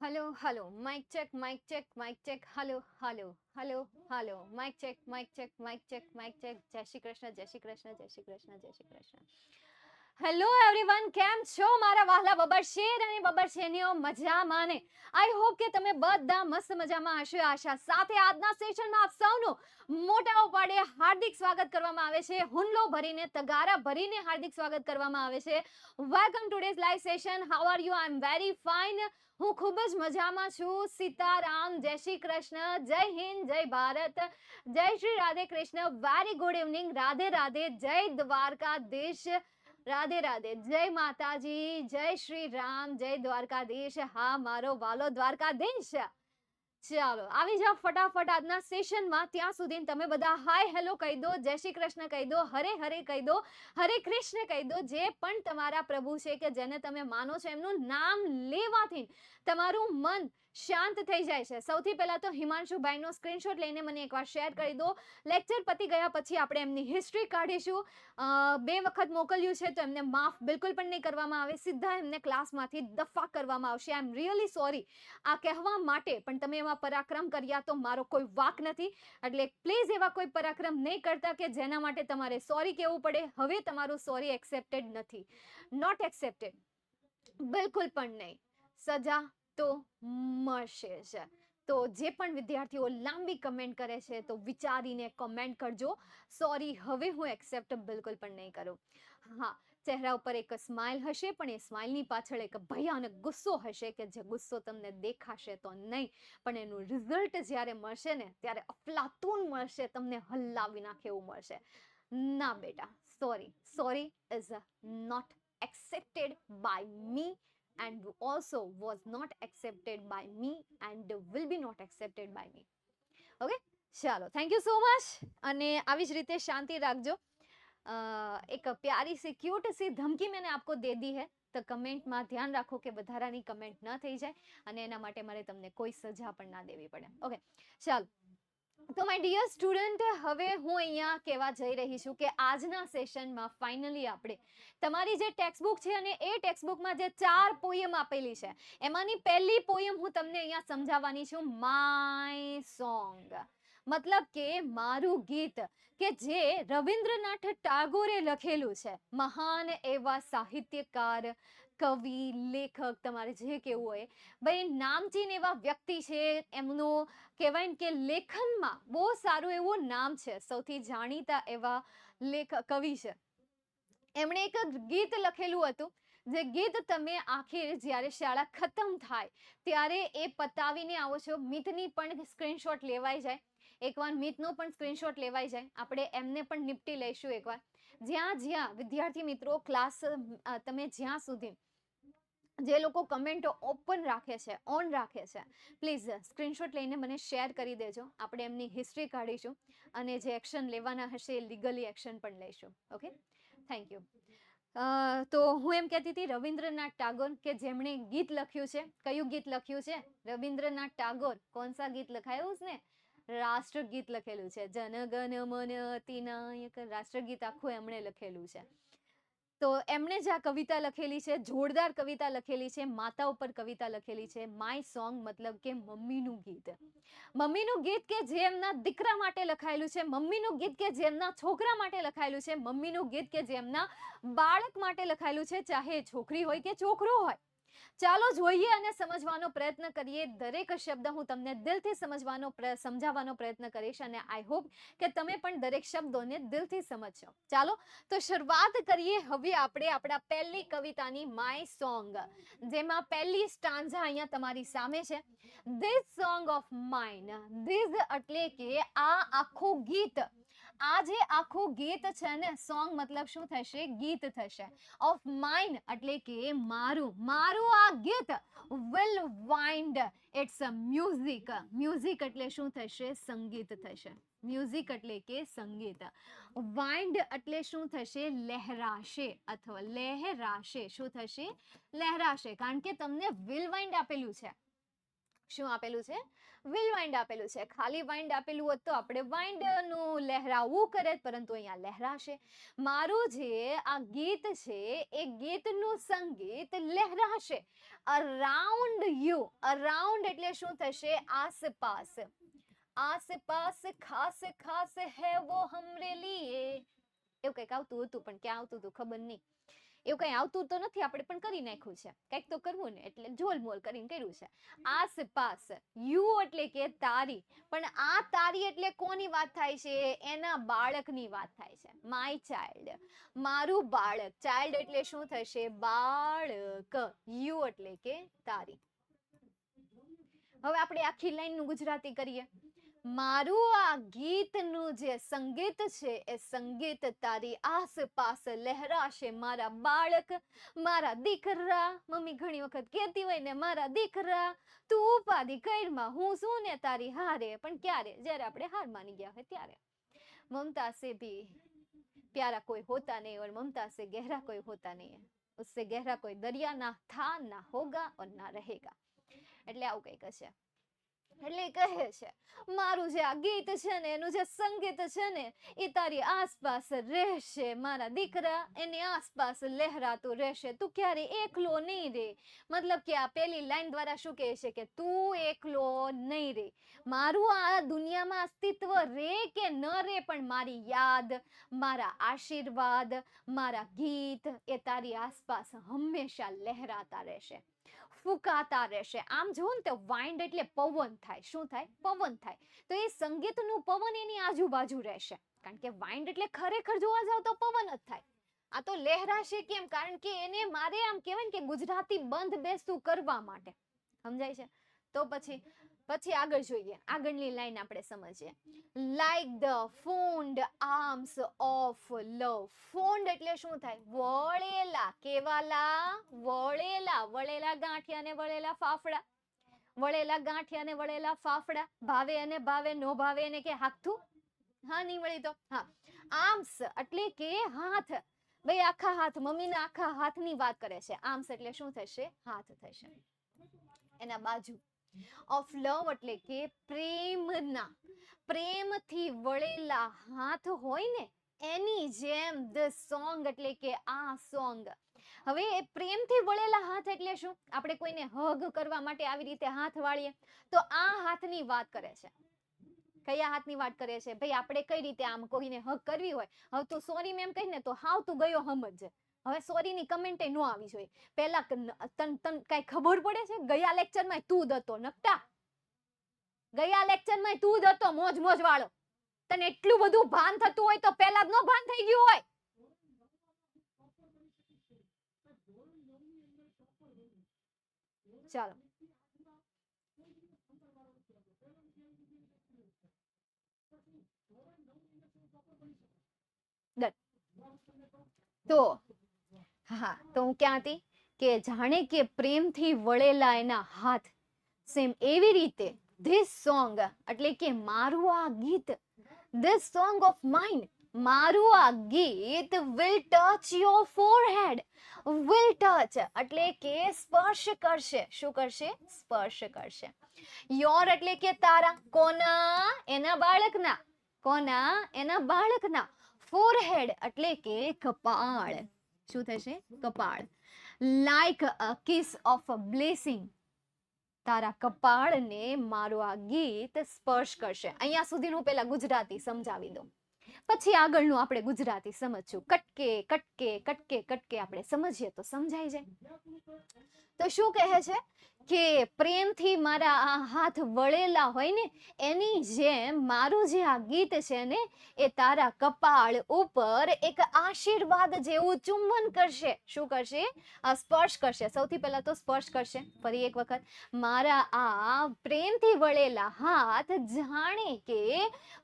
Hello, hello. Mic check, mic check, mic check. Hello, hello, hello, hello. Mic check, mic check, mic check, mic check. જય શ્રી કૃષ્ણ, જય શ્રી કૃષ્ણ, જય શ્રી કૃષ્ણ, જય Shri Krishna. Hello everyone, કેમ છો મારા વહાલા બબર શેર અને બબર શેનીઓ? મજામાં ને? આઈ હોપ કે તમે બધા મસ્ત મજામાં હશો. આશા સાથે આજના સેશનમાં આપ સૌનું મોટા ઉપાડે હાર્દિક સ્વાગત કરવામાં આવે છે. હુંડલો ભરીને, તગારા ભરીને હાર્દિક સ્વાગત કરવામાં આવે છે. Welcome today's live session. How are you? I am very fine. હું ખૂબ જ મજામાં છું. સીતારામ, જય શ્રી કૃષ્ણ, જય હિન્દ, જય ભારત, જય Shri Radhe Krishna. Very good evening. Radhe Radhe, જય દ્વારકાધીશ. રાધે રાધે, જય માતાજી, જય શ્રી રામ, જય દ્વારકાધીશ. હા, મારો વાલો દ્વારકાધીશ. ચાલો આવી જાઓ ફટાફટ આજના સેશનમાં. ત્યાં સુધી તમે બધા હાય હેલો કહી દો, જય શ્રી કૃષ્ણ કહી દો, હરે હરે કહી દો, હરે કૃષ્ણ કહી દો. જે પણ તમારા પ્રભુ છે કે જેને તમે માનો છો એમનું નામ લેવાથી તમારું મન શાંત થઈ જાય છે. સૌથી પહેલા તો હિમાંશુભાઈનો સ્ક્રીનશોટ લઈને મને એકવાર શેર કરી દો. લેક્ચર પતી ગયા પછી આપણે એમની હિસ્ટ્રી કાઢીશું. 2 વખત મોકલ્યું છે તો એમને માફ બિલકુલ પણ નહીં કરવામાં આવે. સીધા એમને ક્લાસમાંથી દફા કરવામાં આવશે. આઈ એમ રિયલી સોરી આ કહેવા માટે, પણ તમે એવા પરાક્રમ કર્યા તો મારો કોઈ વાક નથી. એટલે પ્લીઝ એવા કોઈ પરાક્રમ નહીં કરતા કે જેના માટે તમારે સોરી કહેવું પડે. હવે તમારું સોરી એક્સેપ્ટેડ નથી, નોટ એક્સેપ્ટેડ, બિલકુલ પણ નહીં. સજા તો મળશે જ. તો જે પણ વિદ્યાર્થીઓ લાંબી કમેન્ટ કરે છે તો વિચારીને કમેન્ટ કરજો. સોરી હવે હું એક્સેપ્ટ બિલકુલ પણ નહીં કરું. હા, ચહેરા ઉપર એક સ્માઇલ હશે, પણ એ સ્માઇલની પાછળ એક ભયાનક ગુસ્સો હશે કે જે ગુસ્સો તમને દેખાશે તો નહીં, પણ એનું રિઝલ્ટ જ્યારે મળશે ને ત્યારે અફલાતૂન મળશે, તમને હલાવી નાખે એવું મળશે. ના બેટા, sorry, sorry is not accepted by me and also was not accepted by me and will be not accepted by me. Okay, ચાલો, થેન્ક યુ સો મચ. અને આવી જ રીતે શાંતિ રાખજો. એક પ્યારી સી ક્यूट सी धमकी मैंने आपको दे दी है, તો કમેન્ટમાં ધ્યાન રાખો કે વધારાની કમેન્ટ ન થઈ જાય અને એના માટે મારે તમને કોઈ સજા પણ ના દેવી પડે. ઓકે, ચાલો. તો માય ડિયર સ્ટુડન્ટ, હવે હું અહીંયા કહેવા જઈ રહી છું કે આજના સેશનમાં ફાઇનલી આપણે તમારી જે ટેક્સ્ટબુક છે અને એ ટેક્સ્ટબુકમાં જે 4 પોયમ આપેલી છે એમાંની પહેલી પોયમ હું તમને અહીંયા સમજાવવાની છું. માય સોંગ મતલબ કે મારું ગીત, કે જે રવિન્દ્રનાથ ટાગોરે લખેલું છે. મહાન એવા સાહિત્યકાર, કવિ, લેખક, તમારે જે કેવું હોય ભાઈ, નામચીન એવા વ્યક્તિ છે. એમનું કહેવાય કે લેખનમાં બહુ સારું એવું નામ છે. સૌથી જાણીતા એવા કવિ છે. એમણે એક ગીત લખેલું હતું, જે ગીત તમે આખીર જ્યારે શાળા ખતમ થાય ત્યારે એ પતાવીને આવો છો. મિતની પણ સ્ક્રીનશોટ લેવાઈ જાય, એકવાર મિતનો પણ સ્ક્રીનશોટ લેવાઈ જાય. આપણે એમને પણ નિપટી લઈશું એકવાર. જ્યાં જ્યાં વિદ્યાર્થી મિત્રો ક્લાસ, તમે જ્યાં સુધી જે લોકો કમેન્ટો ઓપન રાખે છે, ઓન રાખે છે, પ્લીઝ સ્ક્રીનશોટ લઈને મને શેર કરી દેજો. આપણે એમની હિસ્ટ્રી કાઢીશું અને જે એક્શન લેવાના હશે એ લીગલી એક્શન પણ લઈશું. Okay, thank you. તો હું એમ કહેતી હતી, રવિન્દ્રનાથ ટાગોર કે જેમણે ગીત લખ્યું છે. કયું ગીત લખ્યું છે? રવિન્દ્રનાથ ટાગોર કોણ સા ગીત લખાયું ને? રાષ્ટ્રગીત લખેલું છે. જનગણ મન અતિનાયક રાષ્ટ્રગીત આખું એમણે લખેલું છે. તો એમણે જે આ કવિતા લખેલી છે, જોરદાર કવિતા લખેલી છે, માતા ઉપર કવિતા લખેલી છે. માય સોંગ મતલબ કે મમ્મીનું ગીત. મમ્મીનું ગીત કે જે એમના દીકરા માટે લખાયેલું છે, મમ્મીનું ગીત કે જે એમના છોકરા માટે લખાયેલું છે, મમ્મીનું ગીત કે જે એમના બાળક માટે લખાયેલું છે, ચાહે છોકરી હોય કે છોકરો હોય. ચાલો જોઈએ અને સમજવાનો પ્રયત્ન કરીએ. દરેક શબ્દ હું તમને દિલથી સમજાવવાનો પ્રયત્ન કરીશ અને આઈ હોપ કે તમે પણ દરેક શબ્દોને દિલથી સમજશો. ચાલો તો શરૂઆત કરીએ હવે આપણે આપણા પહેલી કવિતાની, માય સોંગ, જેમાં પહેલી સ્ટાન્ઝા અહીંયા તમારી સામે છે. This song of mine. This એટલે કે આ આખું ગીત, આ જે આખું ગીત છે ને, સોંગ મતલબ શું થશે? ગીત થશે. ઓફ માઇન એટલે કે મારું, મારું આ ગીત will wind its music. Music એટલે શું થશે? સંગીત થશે. મ્યુઝિક એટલે કે સંગીત. વાઇન્ડ એટલે શું થશે? લહેરાશે અથવા લહેરાશે. શું થશે? લહેરાશે. કારણ કે તમને will wind આપેલું છે. શું આપેલું છે? વિલ વાઇન્ડ આપેલું છે. ખાલી વાઇન્ડ આપેલું હોત તો આપણે વાઇન્ડ નું લહેરાવું કરે, પરંતુ અહીંયા લહેરાશે. મારું જે આ ગીત છે એ ગીતનું સંગીત લહેરાશે અરાઉન્ડ યુ. અરાઉન્ડ એટલે શું થશે? આસપાસ. આસપાસ ખાસ ખાસ હે વો હમરે લીએ. એવું કંઈક આવતું હતું, પણ ક્યાં આવતું હતું ખબર નહીં. એવું કઈ આવતું તો નથી, આપણે પણ કરી નાખ્યું છે. કંઈક તો કરવું ને, એટલે ઝોલમોલ કરીને કર્યું છે. આસપાસ. યુ એટલે કે તારી. પણ આ તારી એટલે કોની વાત થાય છે? એના બાળકની વાત થાય છે. My child. મારું બાળક. ચાઇલ્ડ એટલે શું થશે? બાળક. યુ એટલે કે તારી. હવે આપણે આખી લાઈન નું ગુજરાતી કરીએ. મારું આ ગીતનું જે સંગીત છે એ સંગીત તારી આસપાસ લહેરાશે મારા બાળક, મારા દીકરા. મમ્મી ઘણી વખત કહેતી હોય ને, મારા દીકરા તું ઉપાધિ કરમાં, હું શું ને તારી હારે. પણ ક્યારે? જ્યારે આપણે હાર માની ગયા હોય ત્યારે. મમતા સે ભી प्यारा कोई होता नहीं और ममता से गहरा कोई होता नहीं है. उससे गहरा कोई दरिया ना था, ना होगा और ना रहेगा. એટલે આવું કંઈક હશે. એટલે કહે છે મારું જે આ ગીત છે ને, એનું જે સંગીત છે ને, એ તારી આસપાસ રહેશે મારા દીકરા, એની આસપાસ લહેરાતું રહેશે. તું ક્યારે એકલો નહીં રે. મતલબ કે આ પેલી લાઈન દ્વારા શું કહે છે કે તું એકલો નહીં રે. મારું આ દુનિયામાં અસ્તિત્વ રે કે ન રે, પણ મારી યાદ, મારા આશીર્વાદ, મારા ગીત એ તારી આસપાસ હંમેશા લહેરાતા રહેશે, ફૂંકાતા રહેશે. આમ જોઉં ને તો વાઇન્ડ એટલે પવન થાય. શું થાય? પવન થાય. તો એ સંગીતનું પવન એની આજુબાજુ રહેશે, કારણ કે વાઇન્ડ એટલે ખરેખર જોવા જાવ તો પવન જ થાય. આ તો લહેરાશે કેમ? કારણ કે એને મારે આમ કહેવાય ને કે ગુજરાતી બંધ બેસતું કરવા માટે. સમજાય છે? તો પછી આગળ જોઈએ. આગળની લાઈન આપણે સમજીએ. Like the found arms of love. Found એટલે શું થાય? વળેલા. કેવાલા? વળેલા. વળેલા ગાંઠિયા ને વળેલા ફાફડા. વળેલા ગાંઠિયા ને વળેલા ફાફડા. ભાવે અને ભાવે, નો ભાવે એને કે હાથું. હા, નહીં વળી તો હા. આર્મ્સ એટલે કે હાથ. ભાઈ આખા હાથ. મમ્મીના આખા હાથની વાત કરે છે. આર્મ્સ એટલે શું થશે? હાથ થશે. એના બાજુ. ઓફ લવ એટલે કે પ્રેમના. પ્રેમથી વળેલા હાથ હોય ને, એની જેમ ધ સોંગ એટલે કે આ સોંગ. હવે એ પ્રેમથી વળેલા હાથ એટલે શું? આપણે કોઈને હગ કરવા માટે આવી રીતે હાથ વાળીએ, તો આ હાથની વાત કરે છે. કયા હાથની વાત કરે છે? ભાઈ આપણે કઈ રીતે આમ કોઈને હગ કરવી હોય, હવે તું સોરી મેમ કહીને તો હાવ તું ગયો સમજ. હવે સોરી ની કમેન્ટ ન આવી જોઈએ. પેલા તન કઈ ખબર પડે છે? ગયા લેક્ચરમાં તું જ હતો નકટા. ગયા લેક્ચરમાં તું જ હતો મોજ મોજ વાળો. તને એટલું બધું ભાન થતું હોય તો પેલા જ નો ભાન થઈ ગયું હોય. ચાલો તો હા, તો હું ક્યાં હતી કે જાણે કે પ્રેમથી વળેલા એના હાથ. સેમ એવી રીતે ધીસ સોંગ એટલે કે મારું આ ગીત, ધીસ સોંગ ઓફ માઇન્ડ, મારું આ ગીત will touch your forehead. Will touch એટલે કે સ્પર્શ કરશે. શું કરશે? સ્પર્શ કરશે. યોર એટલે કે તારા. કોના? એના બાળકના. કોના? એના બાળકના. ફોરહેડ એટલે કે કપાળ. શું થશે? કપાળ. Like a kiss of a blessing. તારા કપાળને મારું આ ગીત સ્પર્શ કરશે. અહીંયા સુધીનું પેલા ગુજરાતી સમજાવી દઉં, પછી આગળનું આપણે ગુજરાતી સમજશું. કટકે કટકે કટકે કટકે આપણે સમજીએ તો સમજાઈ જાય. તો શું કહે છે કે પ્રેમથી મારા આ હાથ વળેલા હોય ને, એની જેમ મારું જે આ ગીત છે ને, એ તારા કપાળ ઉપર એક આશીર્વાદ જેવું ચુંબન કરશે. શું કરશે? સ્પર્શ કરશે. સૌથી પહેલા તો સ્પર્શ કરશે. ફરી એક વખત, મારા આ પ્રેમથી વળેલા હાથ જાણે કે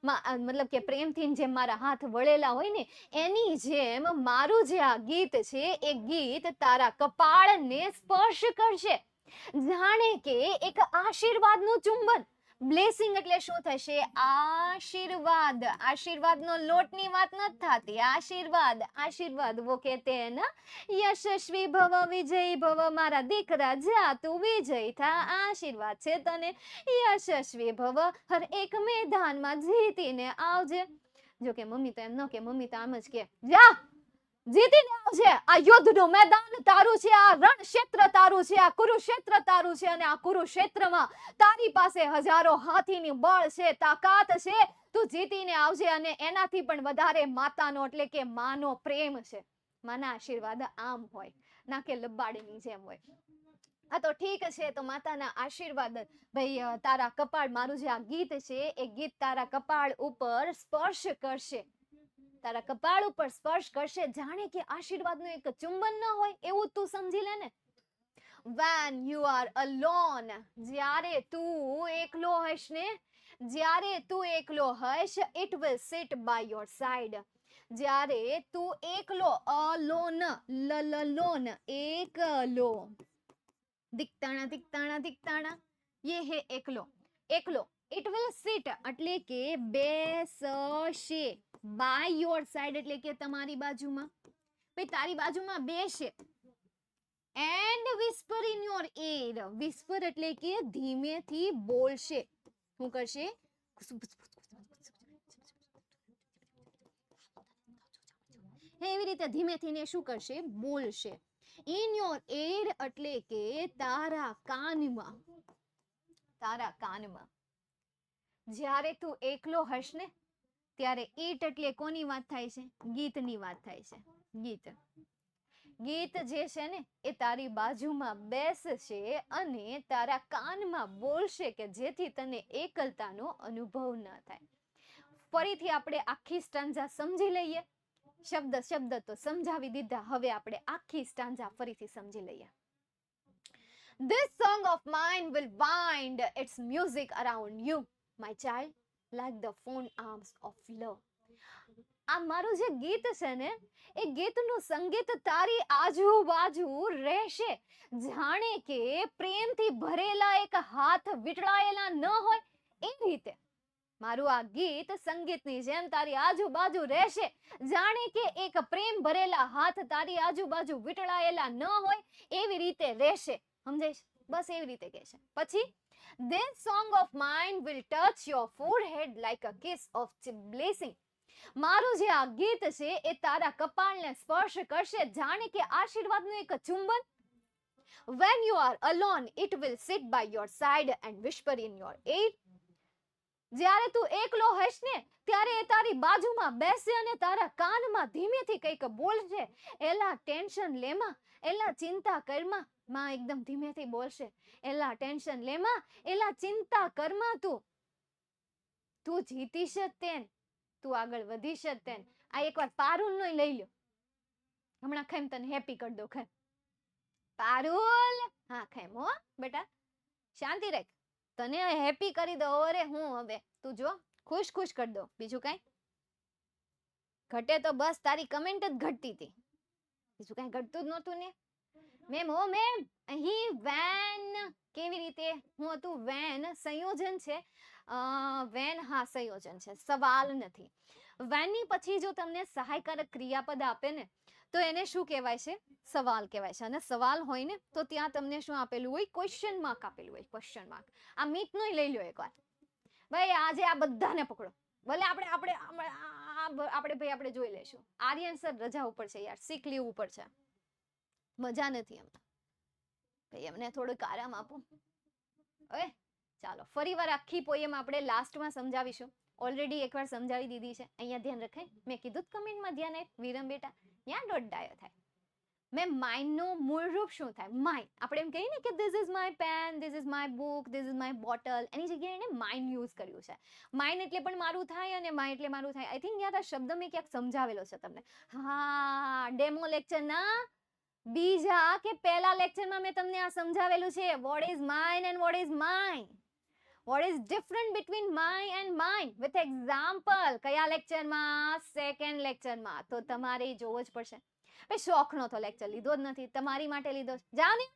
મતલબ કે પ્રેમથી જેમ મારા હાથ વળેલા હોય ને, એની જેમ મારું જે આ ગીત છે એ ગીત તારા કપાળને સ્પર્શ કરશે. જાણે કે એક આશીર્વાદનું ચુંબન. બ્લેસિંગ એટલે શું થશે? આશીર્વાદ. આશીર્વાદનો લોટની વાત નથી થતી, આશીર્વાદ. આશીર્વાદ વો કહેતે હૈ ના, યશસ્વી ભવ વિજયી ભવ, મારા દીકરા જા તું વિજય થા, આશીર્વાદ છે તને. યશસ્વી ભવ, હર એક મેદાનમાં જીતીને આવજે. જો કે મમ્મી તો એમ ન કે, મમ્મી તો આમ જ કે, જા જીતીને આવજે, આ યુદ્ધનું મેદાન તારું છે, આ રણક્ષેત્ર તારું છે, આ કુરુક્ષેત્ર તારું છે, અને આ કુરુક્ષેત્રમાં તારી પાસે હજારો હાથીની બળ છે, તાકાત છે, તું જીતીને આવજે. અને એનાથી પણ વધારે માતાનો એટલે કે માનો પ્રેમ છે. માના આશીર્વાદ આમ હોય, ના કે લબાડીની જેમ હોય. આ તો ઠીક છે, તો માતાના આશીર્વાદ ભાઈ તારા કપાળ, મારું જે આ ગીત છે એ ગીત તારા કપાળ ઉપર સ્પર્શ કરશે, તારા કપાળ ઉપર સ્પર્શ કરશે, જાણે કે આશીર્વાદનું એક ચુંબન ન હોય એવું તું સમજી લે ને. when you are alone, જ્યારે તું એકલો હશ ને, જ્યારે તું એકલો હશ, it will sit by your side. જ્યારે તું એકલો, alone, લલલોન, એકલો, દિકતાણા દિકતાણા દિકતાણા, ये है એકલો. એકલો, it will sit એટલે કે બેસશે, by your side એટલે કે તમારી બાજુમાં, ભાઈ તારી બાજુમાં બેસે. and whisper in your ear, whisper એટલે કે ધીમેથી બોલશે. શું કરશે? એવી રીતે ધીમેથી ને શું કરશે? બોલશે. in your ear એટલે કે તારા કાનમાં, તારા કાનમાં. જ્યારે તું એકલો હશ ને, ત્યારે ઈટ એટલે કોની વાત થાય છે? ગીતની વાત થાય છે. ગીત. ગીત જે છે ને એ તારી બાજુમાં બેસશે અને તારા કાનમાં બોલશે, કે જેથી તને એકલતાનો અનુભવ ન થાય. ફરીથી આપણે આખી સ્ટાન્ઝા સમજી લઈએ. શબ્દ શબ્દ તો સમજાવી દીધા, હવે આપણે આખી સ્ટાન્ઝા ફરીથી સમજી લઈએ. This song of mine will wind its music around you, my child, like the fond arms of love. આ મારું જે ગીત છે ને, એ ગીતનું સંગીત તારી આજુબાજુ રહેશે, જાણે કે પ્રેમથી ભરેલા એક હાથ વીંટળાયેલા ન હોય એ રીતે. મારું આ ગીત સંગીતની જેમ તારી આજુબાજુ રહેશે, જાણે કે એક પ્રેમ ભરેલા હાથ તારી આજુબાજુ વીંટળાયેલા ન હોય એવી રીતે રહેશે. સમજાય? બસ એવી રીતે કહે છે. પછી this song of mine will touch your forehead like a kiss of blessing. મારું જે આ ગીત છે એ તારા કપાળને સ્પર્શ કરશે, જાણે કે આશીર્વાદનું એક ચુંબન. when you are alone, it will sit by your side and whisper in your ear. જ્યારે તું એકલો હશ ને, ત્યારે એ તારી બાજુમાં બેસે અને તારા કાનમાં ધીમેથી કંઈક બોલશે. એલા ટેન્શન લેમાં, એલા ચિંતા કરમાં, માં એકદમ ધીમેથી બોલશે. એલા ટેન્શન લેમાં, એલા ચિંતા કરમાં, તું જીતીશ જ તેન, તું આગળ વધીશ જ તેન. આ એકવાર પારુલ નો લઈ લ્યો, હમણાં ખેમ તને હેપી કરી દો. ખેમ પારુલ, હા ખેમ હો બેટા, શાંતિ રાખ, તને હેપી કરી દો. અરે હું હવે તું જો ખુશ ખુશ કરી દો, બીજું કઈ ઘટે તો બસ તારી કમેન્ટ જ ઘટતી હતી, બીજું કઈ ઘટતું જ નહોતું ને. મેમ હો મેમ, અહીં વેન કેવી રીતે? હું હતું વેન સંયોજન છે, વેન હા સંયોજન છે, સવાલ નથી. વેનની પછી જો તમને સહાયકારક ક્રિયાપદ આપે ને તો એને શું કહેવાય છે? સવાલ કહેવાય છે. અને સવાલ હોય ને તો ત્યાં તમને શું આપેલું હોય? ક્વેશ્ચન માર્ક આપેલું હોય, ક્વેશ્ચન માર્ક. આ મિતનો લઈ લો એકવાર. ભાઈ આજે આ બધાને પકડો, ભલે આપણે આપણે આપણે ભાઈ આપણે જોઈ લેશું. આર્યન સર રજા ઉપર છે યાર, સિક લીવ ઉપર છે, મજા નથી એમ. ભાઈ એમને થોડુંક આરામ આપો. ઓય ચાલો ફરીવાર આખી પોએમ આપણે લાસ્ટમાં સમજાવીશું. ઓલરેડી એકવાર સમજાવી દીધી છે. અહીંયા ધ્યાન રખાય, મેં કીધું કમેન્ટમાં ધ્યાન આપ વિરમ બેટા, ત્યાં દોઢ ડાયો થાય. મેં માઇન્ડનું મૂળ રૂપ શું થાય? માઇન્ડ. આપણે એમ કહીએ ને કે this is my pen, this is my book, this is my bottle, એની જગ્યાએ એને માઇન્ડ યુઝ કર્યું છે. માઇન્ડ એટલે પણ મારું થાય અને માઇન્ડ એટલે મારું થાય. આઈ થિંક યાર આ શબ્દ મેં ક્યાંક સમજાવેલો છે તમને. હા, ડેમો લેક્ચર ના બીજા કે પહેલા લેક્ચરમાં મેં તમને આ સમજાવેલું છે. What is mine and what is mine, what is different between my and mine with example. કયા લેક્ચરમાં? સેકન્ડ લેક્ચરમાં. તો તમારે જોવો જ પડશે. ભાઈ શોખનો તો લેક્ચર લીધો જ નથી, તમારી માટે લીધો. જાઓ ને,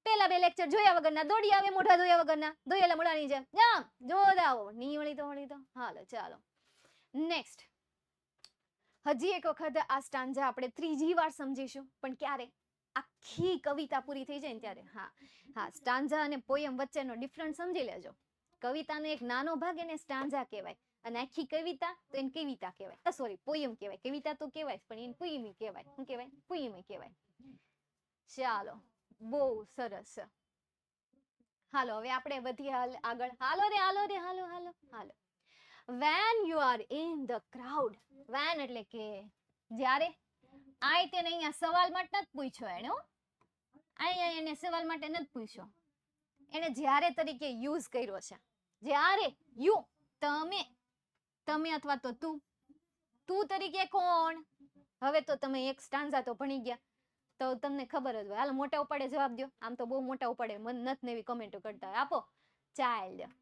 પેલા 2 લેક્ચર જોયા વગરના દોડી આવે, મોઢા ધોયા વગરના ધોયેલા મોઢાની જેમ જામ જોતા આવો. ની વળી તો હાલો ચાલો નેક્સ્ટ. હજી એક વખત આ સ્ટાન્જા આપણે ત્રીજી વાર સમજીશું, પણ ક્યારે? આખી કવિતા પૂરી થઈ જાય ને ત્યારે. હા સ્ટાન્જા અને પોયમ વચ્ચેનો ડિફરન્સ સમજી લેજો. કવિતાનો એક નાનો ભાગ એને સ્ટાન્જા કહેવાય, અને આખી કવિતા તો એને કવિતા કહેવાય, સોરી પોયમ કહેવાય. કવિતા તો કહેવાય પણ એને પોયમી કહેવાય. શું કહેવાય? પોયમી કહેવાય. ચાલો બહુ સરસ. હાલો હવે આપણે વધીએ આગળ. હાલો. When you are in the crowd. When એટલે કે જ્યારે. આય તેને અહીંયા સવાલ માટે નથી પૂછ્યો એને. અહીંયા એને સવાલ માટે નથી પૂછ્યો. એને જ્યારે તરીકે યુઝ કર્યો છે. જ્યારે યુ તમે અથવા તો તું તરીકે કોણ? હવે તો તમે એક સ્ટાન્ઝા તો ભણી ગયા તો તમને ખબર જ હોય. હાલ મોટા ઉપાડે જવાબ દો. આમ તો બહુ મોટા ઉપાડે મન નથી એવી કમેન્ટો કરતા હોય. આપો. ચાઇલ્ડ.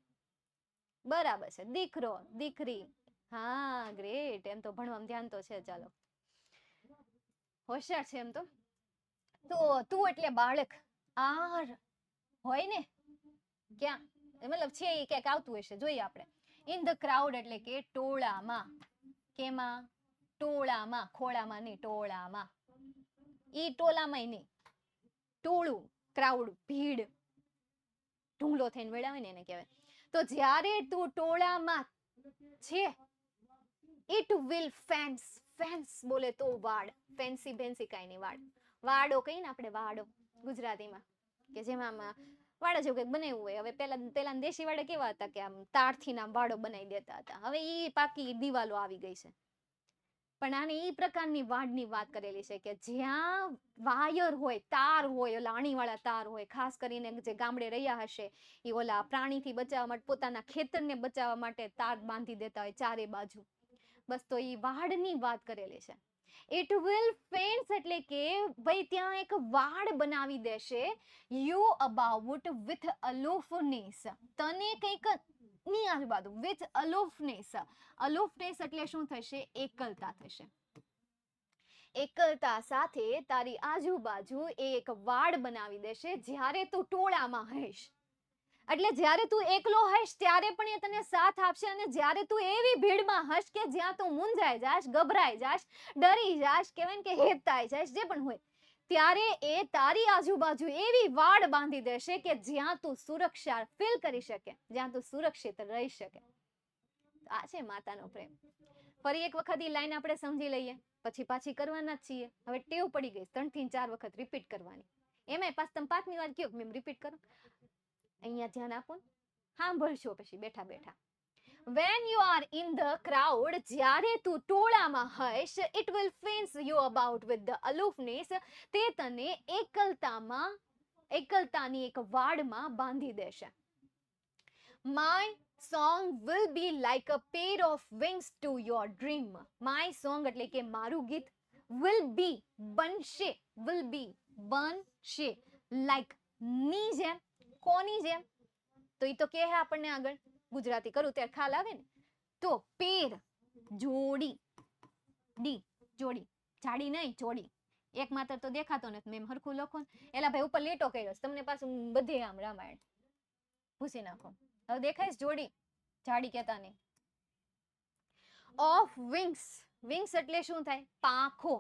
બરાબર છે. દીકરો, દીકરી. હા ગ્રેટ. એમ તો ભણવામાં ધ્યાન તો છે. ચાલો હોશિયાર છે એમ તો. તું એટલે બાળક. આર હોય ને ક્યાં મતલબ છે એ ક્યાંક આવતું હશે, જોઈએ આપણે. ઇન ધ ક્રાઉડ એટલે કે ટોળામાં. કેમાં? ટોળામાં. ખોળામાં નહીં, ટોળામાં. ઈ ટોળામાં નહીં, ટોળું, ક્રાઉડ, ભીડ, ઢુંગલો થઈને વેળાવે ને એને કહેવાય. તો જ્યારે તું ટોળામાં છે, ઇટ વિલ ફેન્સ બોલે તો વાડ. ફેન્સી ભેન્સી કાંઈ નહીં, વાડ. વાડો કહીએ ને આપણે, વાડો ગુજરાતીમાં, કે જેમાં વાડા જેવું કંઈક બનાવ્યું હોય. હવે પેલા દેશી વાડા કેવા હતા કે આમ તારથી ના વાડો બનાવી દેતા હતા. હવે ઈ પાકી દિવાલો આવી ગઈ છે. પણ આને ઈ પ્રકારની વાડની વાત કરેલી છે કે જ્યાં વાયર હોય, તાર હોય, ઓલા અણીવાળા તાર હોય. ખાસ કરીને જે ગામડે રહ્યા હશે એ ઓલા પ્રાણીથી બચાવવા માટે, પોતાના ખેતરને બચાવવા માટે તાર બાંધી દેતા હોય ચારે બાજુ. બસ તો ઈ વાડની વાત કરેલી છે. ઇટ વિલ ફેન્સ એટલે કે ભાઈ ત્યાં એક વાડ બનાવી દેશે. You about with aloofness. તને કંઈક ની આજુબાજુ. વિથ અલોફનેસ. અલોફનેસ એટલે શું થશે? એકલતા થશે. એકલતા સાથે તારી આજુબાજુ એક વાડ બનાવી દેશે જ્યારે તું ટોળામાં હઈશ. એટલે જ્યારે તું એકલો હઈશ ત્યારે પણ એ તને સાથ આપશે, અને જ્યારે તું એવી ભીડમાં હશ કે જ્યાં તું મૂંઝાઈ જાશ, ગભરાઈ જાશ, ડરી જાશ, કહેવાય કે હેતાઈ જાશ, જે પણ હોય, ત્યારે એ તારી આજુબાજુ એવી વાડ બાંધી દેશે કે જ્યાં તું સુરક્ષા ફીલ કરી શકે, જ્યાં તું સુરક્ષિત રહી શકે. આ છે માતાનો પ્રેમ. ફરી એક વખત એ લાઈન આપણે સમજી લઈએ, પછી પાછી કરવાના જ છીએ. હવે ટેવ પડી ગઈ 3 થી 4 વખત રિપીટ કરવાની. એમાંય પાછું તમે 5મી વાર કયો મેમ રિપીટ કરો. અહીંયા ધ્યાન આપો, સાંભળશો પછી બેઠા બેઠા. When you are in the crowd, જ્યારે તું ટોળામાં હઈશ, it will fence you about with the aloofness. તે તને એકલતાની એક વાડમાં બાંધી દેશે. My song will be like a pair of wings to your dream. My song એટલે કે મારું ગીત. will be બનશે. will be બનશે. like ની જેમ. કોની જેમ? તો ઈ તો કે આપણને આગળ ગુજરાતી કરું ત્યારે ખ્યાલ આવે ને. તો પેર જોડી. ડી જોડી. જાડી નહીં, જોડી. એક માત્ર તો દેખાતો નથી. મેમ હરખું લખો ને. એલા ભાઈ ઉપર લેટો કર્યો તમને પાછું બધે આમ રામાયણ પૂછી નાખો. હવે દેખાય જોડી. જાડી કહેતા નહીં. Of wings. વિંગ્સ એટલે શું થાય? પાંખો.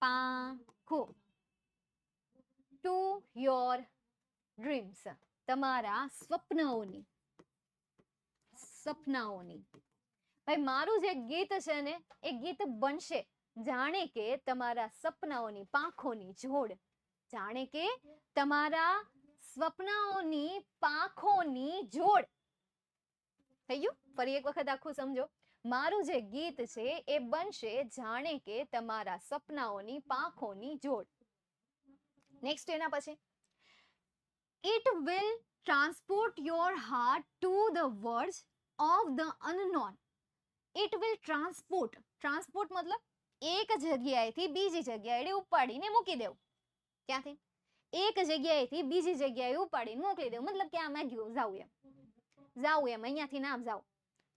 પાંખો. To your dreams. તમારા સપનાઓની. ભાઈ મારું જે ગીત છે ને એ ગીત બનશે જાણે કે તમારા સપનાઓની પાંખોની જોડ. જાણે કે તમારા સપનાઓની પાંખોની જોડ. થઈ ગયું? ફરી એક વખત આખું સમજો. મારું જે ગીત છે એ બનશે જાણે કે તમારા સપનાઓની પાંખોની જોડ. નેક્સ્ટ એના પછી It will transport your heart to the words of the unknown. It will transport. Transport મતલબ એક જગ્યાએથી બીજી જગ્યાએ ઉપાડીને મૂકી દેવું. ક્યાંથી? એક જગ્યાએથી બીજી જગ્યાએ ઉપાડીને મોકલી દેવું. મતલબ કે આમાં ગયું જાવું એમ અહીંયાથી નામ જાવ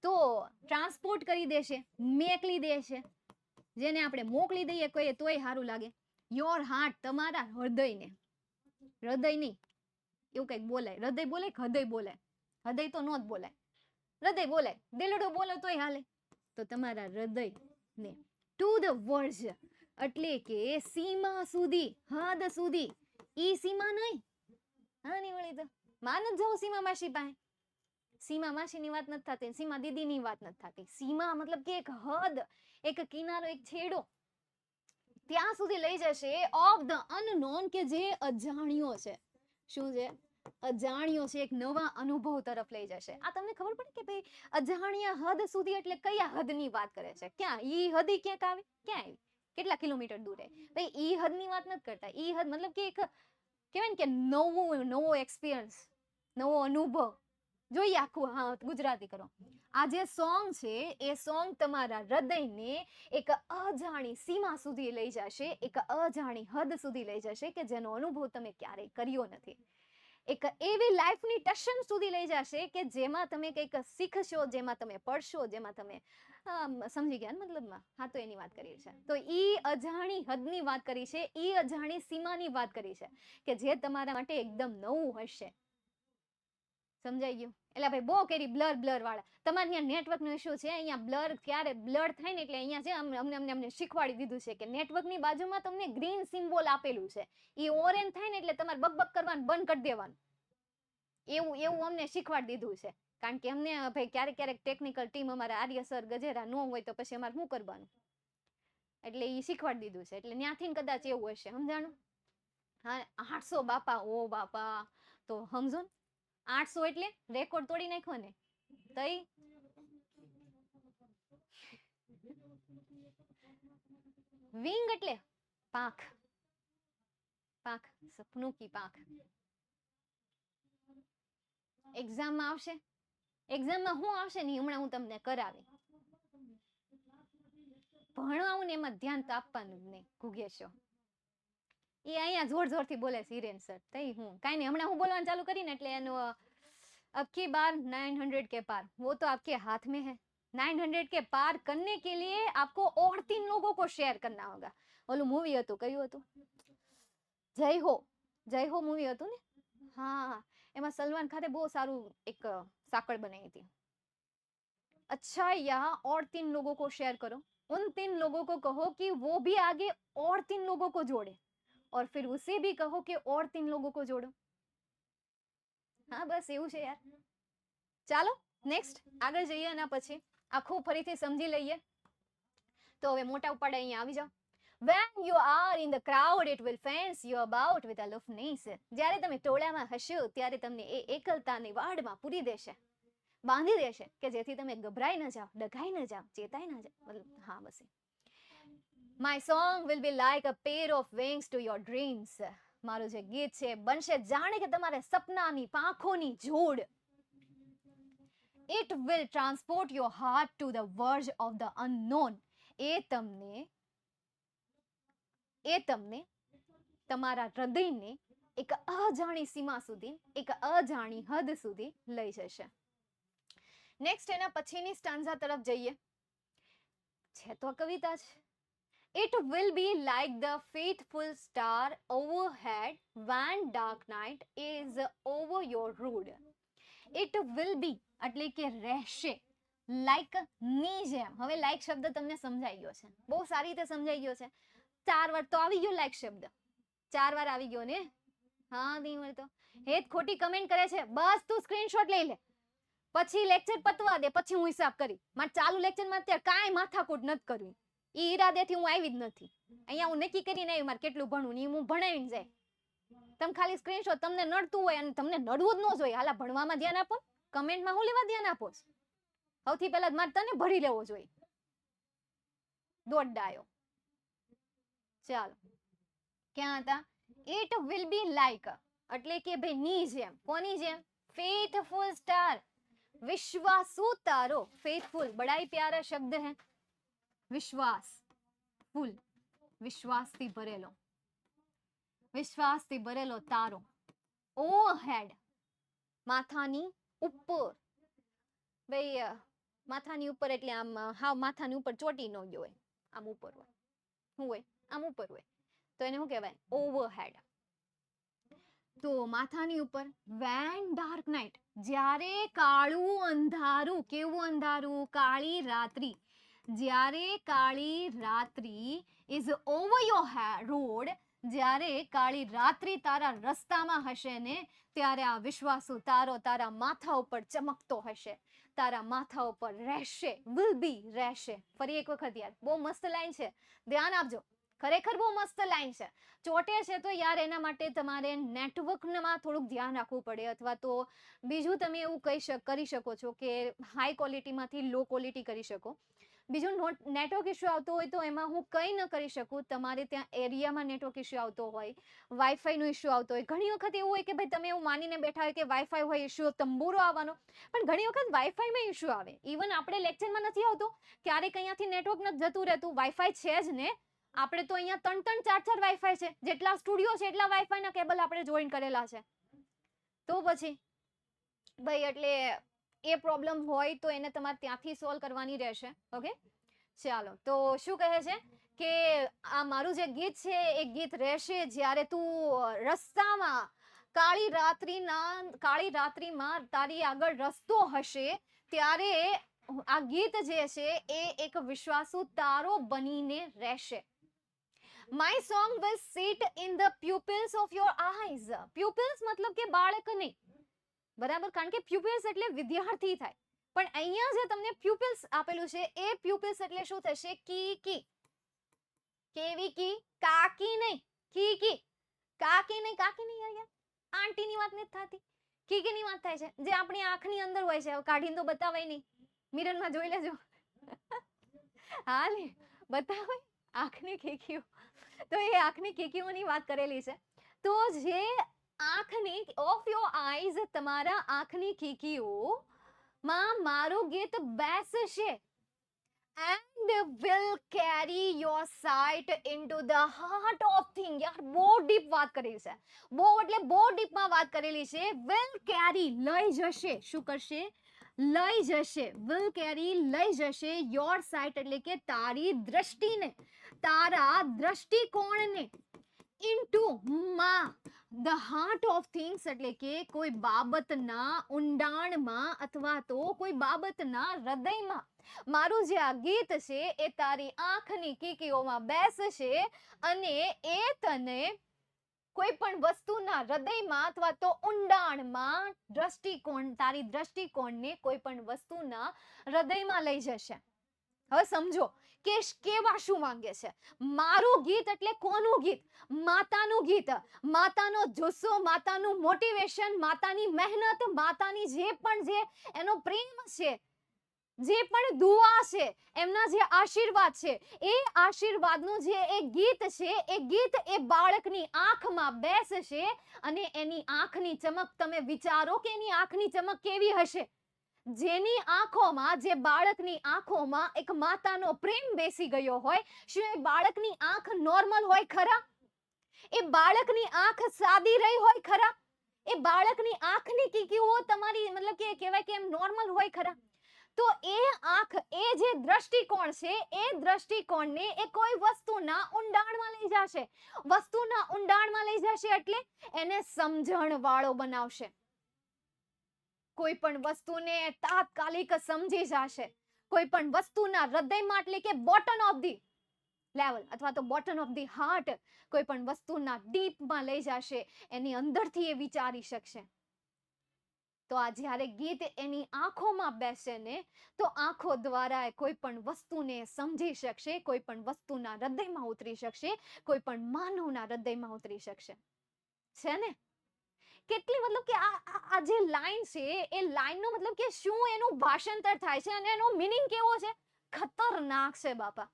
તો ટ્રાન્સપોર્ટ કરી દેશે, મેકલી દેશે. જેને આપણે મોકલી દઈએ કોઈ તોય સારું લાગે. યોર હાર્ટ તમારા હૃદયને. હૃદય નહીં, એવું કંઈક બોલાય. હૃદય બોલાય કે હૃદય બોલાય? હૃદય તો નો જ બોલાય, હૃદય બોલાય. દિલડું બોલો તોય હાલે. તો તમારા હૃદયને ટુ ધ વર્જ, એટલે કે સીમા સુધી, હદ સુધી. ઈ સીમા નહીં, હા નહીં વળી તો માન જ જાઉં સીમા માસી પાસે. સીમા માસીની વાત નથી થતી, સીમા દીદીની વાત નથી થતી. સીમા મતલબ કે એક હદ, એક કિનારો, એક છેડો, ત્યાં સુધી લઈ જશે ઓફ ધ અનનોન, કે જે અજાણ્યો છે. શું છે? અજાણ્યો છે. એક નવા અનુભવ તરફ લઈ જશે. આ તમને ખબર પડે કે ભાઈ અજાણ્યા હદ સુધી એટલે કયા હદની વાત કરે છે? ક્યાં ઈ હદ ક્યાંક આવે? ક્યાં આવી? કેટલા કિલોમીટર દૂર હે? ભાઈ ઈ હદની વાત નથી કરતા. ઈ હદ મતલબ કે એક કહેવાય ને કે નવો એક્સપિરિયન્સ, નવો અનુભવ. જોઈએ આખું, હા ગુજરાતી કરો. આ જે સોંગ છે એ સોંગ તમારા હૃદયને એક અજાણી સીમા સુધી લઈ જશે, એક અજાણી હદ સુધી લઈ જશે કે જેનો અનુભવ તમે ક્યારેય કર્યો નથી. એક એવી લાઈફની ટશન સુધી લઈ જશે કે જેમાં તમે કંઈક શીખશો, જેમાં તમે પડશો, જેમાં તમે સમજી ગયા ને મતલબમાં. હા તો એની વાત કરી છે. તો ઈ અજાણી હદની વાત કરી છે, ઈ અજાણી સીમાની વાત કરી છે કે જે તમારા માટે એકદમ નવું હશે. સમજાઈ ગયું? એટલે ભાઈ બહુ કરી બ્લર વાળા. તમારે ત્યાં નેટવર્ક નો ઇશ્યુ છે. અહીંયા બ્લર ક્યારે બ્લર થાય ને એટલે અહીંયા છે અમને શીખવાડી દીધું છે કે નેટવર્કની બાજુમાં તમને ગ્રીન સિમ્બોલ આપેલું છે. એ ઓરેન્જ થાય ને એટલે તમારે બકબક કરવાનું બંધ કરી દેવાનું. એવું અમને શીખવાડી દીધું છે. કારણ કે અમને ભાઈ ક્યારેક ટેકનિકલ ટીમ અમારા આર્ય સર ગજેરા ન હોય તો પછી અમારે શું કરવાનું, એટલે એ શીખવાડી દીધું છે. એટલે ત્યાંથી કદાચ એવું હશે. સમજાણું? હા 800 બાપા, ઓ બાપા, તો સમજો ને 800 એટલે રેકોર્ડ તોડી નાખ્યો ને. તઈ વિંગ એટલે પાંખ, પાંખ, સપનું કી પાંખ. એક્ઝામમાં આવશે. એક્ઝામમાં શું આવશે ને હમણાં હું તમને કરાવી. ભણાવું ને એમાં ધ્યાન તો આપવાનું જ નહીં. ઘુગેશો એ અહીંયા જોરથી બોલે છે હિરેન સર. તઈ હું કાંઈ નહીં, હમણાં હું બોલવાનું ચાલુ કરીને એટલે એનું अब की बार 900 के पार, वो तो आपके हाथ में है. 900 के पार करने के लिए आपको और 3 लोगों को शेयर करना होगा. ઓલું મૂવી હતું, કયું હતું? જય હો મૂવી હતું ને. હા, એમાં સલમાન ખાને બહુ સારું એક સાંકળ બનાવી હતી. अच्छा यहाँ और 3 लोगों को शेयर करो, उन 3 लोगों को कहो कि वो भी आगे और 3 लोगों को जोड़े, और फिर उसे भी कहो कि और 3 लोगों को जोड़ो. હા બસ એવું છે યાર. ચાલો નેક્સ્ટ આગળ જઈએ. એના પછી આખું ફરીથી સમજી લઈએ. તો હવે મોટા ઉપાડે અહીંયા આવી જાઓ. When you are in the crowd it will fence you about with aloofness. જ્યારે તમે ટોળામાં હશો ત્યારે તમને એ એકલતાની વાડમાં પૂરી દેશે, બાંધી દેશે કે જેથી તમે ગભરાઈ ન જાઓ, ડઘાઈ ન જાઓ, ચેતાઈ ન જાઓ. હા બસ. My song will be like a pair of wings to your dreams. મારું જે ગીત છે બનશે જાણે કે તમારે સપનાની પાંખોની જોડ. It will transport your heart to the verge of the unknown. એ તમને તમારા હૃદયને એક અજાણી સીમા સુધી, એક અજાણી હદ સુધી લઈ જશે. નેક્સ્ટ એના પછીની સ્ટાન્ઝા તરફ જઈએ. છે તો કવિતા છે. It will be like the faithful star overhead when dark night is over your road. It will be એટલે કે રહેશે, લાઈક ની જેમ. હવે લાઈક શબ્દ તમને સમજાઈ ગયો છે, બહુ સારી રીતે સમજાઈ ગયો છે. 4 વાર તો આવી ગયો લાઈક શબ્દ, 4 વાર આવી ગયો ને. હા નહીં મળતો. હેત ખોટી કમેન્ટ કરે છે, બસ તું સ્ક્રીનશોટ લઈ લે, પછી લેક્ચર પતવા દે, પછી હું હિસાબ કરી. મારે ચાલુ લેક્ચરમાં અત્યારે કાંઈ માથાકૂટ નથી કરવી. એ ઈરાદેથી હું આવી જ નથી અહીંયા. હું નક્કી કરીને આવી મારે કેટલું ભણવું ને હું ભણાવીને જાય. તમે ખાલી સ્ક્રીનશોટ, તમને નડતું હોય અને તમને નડવું જ ન જોઈએ, હાલા ભણવામાં ધ્યાન આપો, કમેન્ટમાં હું લેવા ધ્યાન આપો. સૌથી પહેલા મારે તને ભરી લેવો જોઈએ. દોડ ડાયો. ચાલો ક્યાં હતા? It will be like એટલે કે ભાઈ ની જેમ. કોની જેમ? faithful star, વિશ્વાસુ તારો. faithful बड़ा ही प्यारा शब्द है. વિશ્વાસ, ફૂલ, વિશ્વાસથી ભરેલો, વિશ્વાસથી ભરેલો તારો. ઓવરહેડ માથાની ઉપર. ભાઈ માથાની ઉપર એટલે આમ હાવ માથાની ઉપર ચોટી ન ગયો હોય, આમ ઉપર હોય. શું હોય? આમ ઉપર હોય તો એને શું કહેવાય? ઓવરહેડ. તો માથાની ઉપર વેન ડાર્ક નાઇટ, જ્યારે કાળું અંધારું, કેવું અંધારું? કાળી રાત્રિ. જ્યારે કાળી રાત્રિ ઇઝ ઓવર યોર રોડ, જ્યારે કાળી રાત્રિ તારા રસ્તામાં હશે ને, ત્યારે આ વિશ્વાસુ તારો તારા માથા ઉપર ચમકતો હશે, તારા માથા ઉપર રહેશે, વિલ બી રહેશે. ફરી એક વખત યાર, બહુ મસ્ત લાઈન છે, ધ્યાન આપજો. ખરેખર બહુ મસ્ત લાઈન છે. ચોટે છે તો યાર એના માટે તમારે નેટવર્કમાં થોડુંક ધ્યાન રાખવું પડે, અથવા તો બીજું તમે એવું કરી શકો છો કે હાઈ ક્વોલિટીમાંથી લો ક્વોલિટી કરી શકો. બીજું નેટવર્ક ઇશ્યુ આવતો હોય તો એમાં હું કંઈ ન કરી શકું. તમારે ત્યાં એરિયામાં નેટવર્ક ઇશ્યુ આવતો હોય, વાઈફાઈનો ઇશ્યુ આવતો હોય. ઘણી વખત એવું હોય કે ભાઈ તમે એવું માનીને બેઠા હોય કે વાઈફાઈ હોય ઇશ્યુ તંબુરો આવવાનો, પણ ઘણી વખત વાઈફાઈમાં ઇશ્યુ આવે. ઇવન આપણે લેક્ચરમાં નથી આવતો, ક્યારેક અહીંયાથી નેટવર્ક નથી જતું રહેતું, વાઈફાઈ છે જ ને. આપણે તો અહીંયા 3-4 વાઈફાઈ છે, જેટલા સ્ટુડિયો છે એટલા વાઈફાઈના કેબલ આપણે જોઈન કરેલા છે. તો પછી ભાઈ એટલે એ પ્રોબ્લેમ હોય તો એને તમારે ત્યાંથી સોલ્વ કરવાની રહેશે. ઓકે, ચાલો. તો શું કહે છે કે આ મારું જે ગીત છે એ ગીત રહેશે જ્યારે તું રસ્તામાં કાળી રાત્રિમાં તારી આગળ રસ્તો હશે, ત્યારે આ ગીત જે છે એ એક વિશ્વાસુ તારો બનીને રહેશે. My song will sit in the pupils of your eyes. Pupils મતલબ કે બાળક નહીં, બરાબર? કારણ કે પ્યુપિલ્સ એટલે વિદ્યાર્થી થાય, પણ અહીંયા જે તમને પ્યુપિલ્સ આપેલું છે એ પ્યુપિલ્સ એટલે શું થશે? કી. કેવી કી? કાકી નહીં, કી. કાકી નહીં યાર, આંટીની વાત નથી થતી, કીની વાત થાય છે, જે આપણી આંખની અંદર હોય છે. કાઢીને તો બતાવાય નહીં, મિરરમાં જોઈ લેજો. હા ને, બતાવાય આંખની કીકીઓ. તો એ આંખની કીકીઓની વાત કરેલી છે. તો જે આંખની ઓફ યોર આઈઝ, તમારા આંખની કીકીઓ માં મારું ગીત બેસશે, and will carry your sight into the heart of thing. યાર બહુ ડીપ વાત કરેલી છે, બહુ એટલે બહુ ડીપમાં વાત કરેલી છે. will carry લઈ જશે, શું કરશે? લઈ જશે. will carry લઈ જશે your sight એટલે કે તારી દ્રષ્ટિને, તારા દ્રષ્ટિકોણને, into માં the heart of things એટલે કે કોઈ બાબતના ઊંડાણમાં અથવા તો કોઈ બાબતના હૃદયમાં. મારું જે આ ગીત છે એ તારી આંખની કીકીઓમાં બેસશે અને એ તને કોઈ પણ વસ્તુના હૃદયમાં અથવા તો ઊંડાણમાં તારી દ્રષ્ટિકોણને કોઈ પણ વસ્તુના હૃદયમાં લઈ જશે. હવે સમજો કે કેવા શું માંગે છે. મારું ગીત એટલે કોનું ગીત? માતાનું ગીત, માતાનો જુસ્સો, માતાનું મોટિવેશન, માતાની મહેનત, માતાની જે એનો પ્રેમ છે, જે પણ દુઆ છે, એમના જે આશીર્વાદ છે, એ આશીર્વાદનું જે એક ગીત છે, એ ગીત એ બાળકની આંખમાં બેસશે અને એની આંખની ચમક, તમે વિચારો કે એની આંખની ચમક કેવી હશે? જેની આંખોમાં, જે બાળકની આંખોમાં એક માતાનો પ્રેમ બેસી ગયો હોય, શું એ બાળકની આંખ નોર્મલ હોય ખરા? એ બાળકની આંખ સાદી રહી હોય ખરા? એ બાળકની આંખની કીકીઓ તમારી મતલબ કે કહેવાય કે એમ નોર્મલ હોય ખરા? તો એ આંખ, એ જે દ્રષ્ટિકોણ છે, એ દ્રષ્ટિકોણને એ કોઈ વસ્તુના ઊંડાણમાં લઈ જશે. વસ્તુના ઊંડાણમાં લઈ જશે એટલે એને સમજણ વાળો બનાવશે. કોઈ પણ વસ્તુને તાત્કાલિક સમજી જશે. કોઈ પણ વસ્તુના હૃદયમાં એટલે કે બોટમ ઓફ ધી લેવલ અથવા તો બોટમ ઓફ ધી હાર્ટ, કોઈ પણ વસ્તુના ડીપમાં લઈ જશે, એની અંદરથી એ વિચારી શકશે. તો આ જ્યારે ગીત એની આંખોમાં બેસે ને, તો આંખો દ્વારા કોઈ પણ વસ્તુને સમજી શકશે, કોઈ પણ વસ્તુના હૃદયમાં ઉતરી શકશે, કોઈ પણ માનવના હૃદયમાં ઉતરી શકશે. છે ને? કેટલી મતલબ કે આ જે લાઈન છે એ લાઈનનો મતલબ કે શું એનું ભાષાંતર થાય છે અને એનો મીનિંગ કેવો છે? ખતરનાક છે બાપા,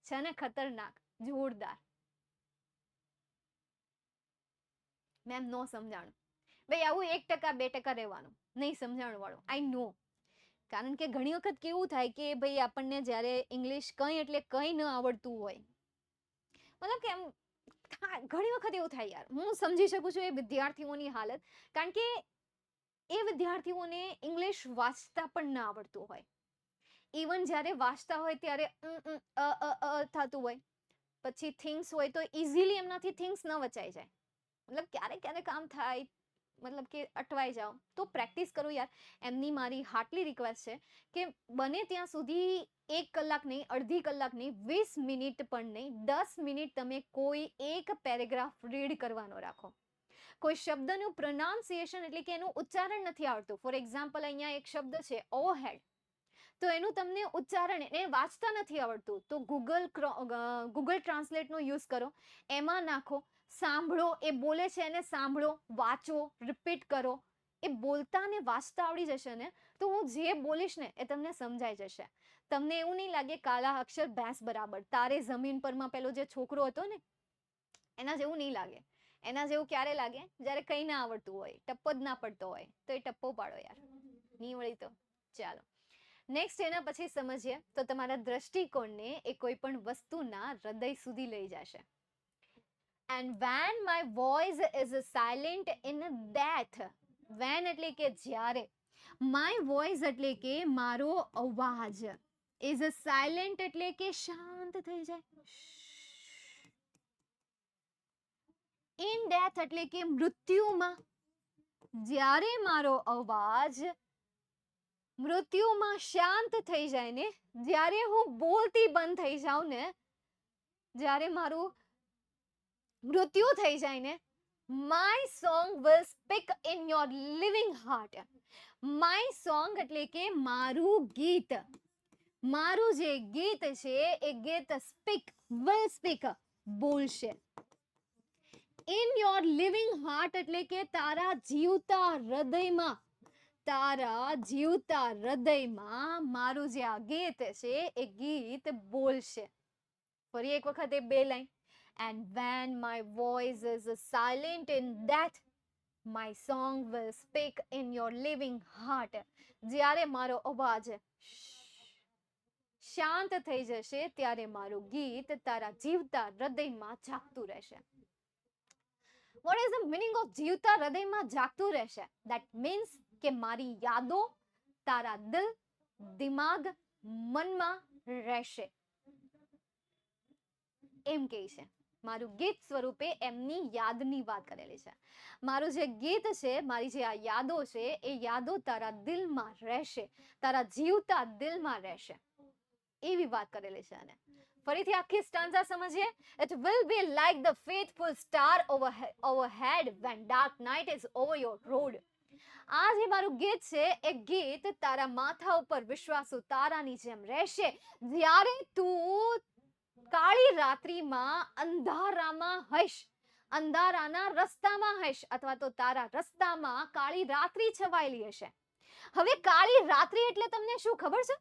છે ને? ખતરનાક, જોરદાર. મેમ નો સમજાણું ભાઈ, આવું 1% 2% રહેવાનું, નહીં સમજાણું વાળું. આઈ નો. કારણ કે ઘણી વખત કેવું થાય કે ભાઈ આપણને જ્યારે ઇંગ્લિશ કંઈ એટલે કંઈ ન આવડતું હોય, મતલબ કે એમ ઘણી વખત એવું થાય યાર. હું સમજી શકું છું એ વિદ્યાર્થીઓની હાલત, કારણ કે એ વિદ્યાર્થીઓને ઇંગ્લિશ વાંચતા પણ ન આવડતું હોય. ઇવન જ્યારે વાંચતા હોય ત્યારે થતું હોય, પછી થિંગ્સ હોય તો ઇઝીલી એમનાથી થિંગ્સ ન વચાઈ જાય. મતલબ ક્યારેક ક્યારેક આમ થાય, મતલબ કે અટવાઈ જાઓ, તો પ્રેક્ટિસ કરો યાર. એમની મારી હાર્ટલી રિક્વેસ્ટ છે કે બને ત્યાં સુધી 1 કલાક નહીં, અડધી કલાક નહીં, 20 મિનિટ પણ નહીં, 10 મિનિટ તમે કોઈ એક પેરેગ્રાફ રીડ કરવાનો રાખો. કોઈ શબ્દનું પ્રોનાઉન્સિએશન એટલે કે એનું ઉચ્ચારણ નથી આવડતું. ફોર એક્ઝામ્પલ અહીંયા એક શબ્દ છે ઓવરહેડ, તો એનું તમને ઉચ્ચારણ એને વાંચતા નથી આવડતું, તો ગૂગલ ટ્રાન્સલેટનો યુઝ કરો, એમાં નાખો, સાંભળો, એ બોલે છે એને સાંભળો, વાંચો, રિપીટ કરો. એ બોલતા ને વાંચતા આવડી જશે ને, તો હું જે બોલીશ ને એ તમને સમજાઈ જશે. તમને એવું નહીં લાગે કાળા અક્ષર ભેંસ બરાબર, તારે જમીન પરમાં પેલો જે છોકરો હતો ને એના જેવું નહીં લાગે. એના જેવું ક્યારે લાગે? જ્યારે કંઈ ના આવડતું હોય, ટપ્પો જ ના પડતો હોય, તો એ ટપ્પો પાડો યાર, નહીં વળી તો. ચાલો નેક્સ્ટ એના પછી સમજીએ તો તમારા દ્રષ્ટિકોણને એ કોઈ પણ વસ્તુના હૃદય સુધી લઈ જશે. And when my voice is silent in death. When એટલે કે જ્યારે, માય વોઇસ એટલે કે મારો અવાજ, ઇઝ સાયલેન્ટ એટલે કે શાંત થઈ જાય. ઇન ડેથ એટલે કે મૃત્યુમાં. જ્યારે મારો અવાજ મૃત્યુમાં શાંત થઈ જાય ને, જ્યારે હું બોલતી બંધ થઈ જાઉં ને, જ્યારે મારું મૃત્યુ થઈ જાય ને, my song will speak in your living heart. My song એટલે કે મારું ગીત, મારું જે ગીત છે એ ગીત સ્પીક, વિલ સ્પીક, બોલશે. ઇન યોર લિવિંગ હાર્ટ એટલે કે તારા જીવતા હૃદયમાં, તારા જીવતા હૃદયમાં મારું જે આ ગીત છે એ ગીત બોલશે. ફરી એક વખત એ બે line. And when my voice is silent in death, my song will speak in your living heart. જ્યારે મારો અવાજ શાંત થઈ જશે ત્યારે મારું ગીત તારા જીવતા હૃદયમાં જાગતું રહેશે. What is the meaning of જીવતા હૃદયમાં જાગતું રહેશે? That means કે મારી યાદો તારા દિલ, દિમાગ, મનમાં રહેશે, એમ કહે છે. મારું ગીત સ્વરૂપે એમની યાદની વાત કરેલી છે. મારું જે ગીત છે, મારી જે આ યાદો છે, એ યાદો તારા દિલમાં રહેશે, તારા જીવતા દિલમાં રહેશે, એવી વાત કરેલી છે. અને ફરીથી આખી સ્ટાન્ઝા સમજીએ. It will be like the faithful star overhead when dark night is over your road. આ જે મારું ગીત છે એ ગીત તારા માથા ઉપર વિશ્વાસુ તારાની જેમ રહેશે, જ્યારે તું કાળી રાત્રિમાં અંધારામાં હશ, અંધારાના રસ્તામાં હશ, અથવા તો તારા રસ્તામાં કાળી રાત્રિ છવાયેલી હશે. હવે કાળી રાત્રિ એટલે તમને શું ખબર છે?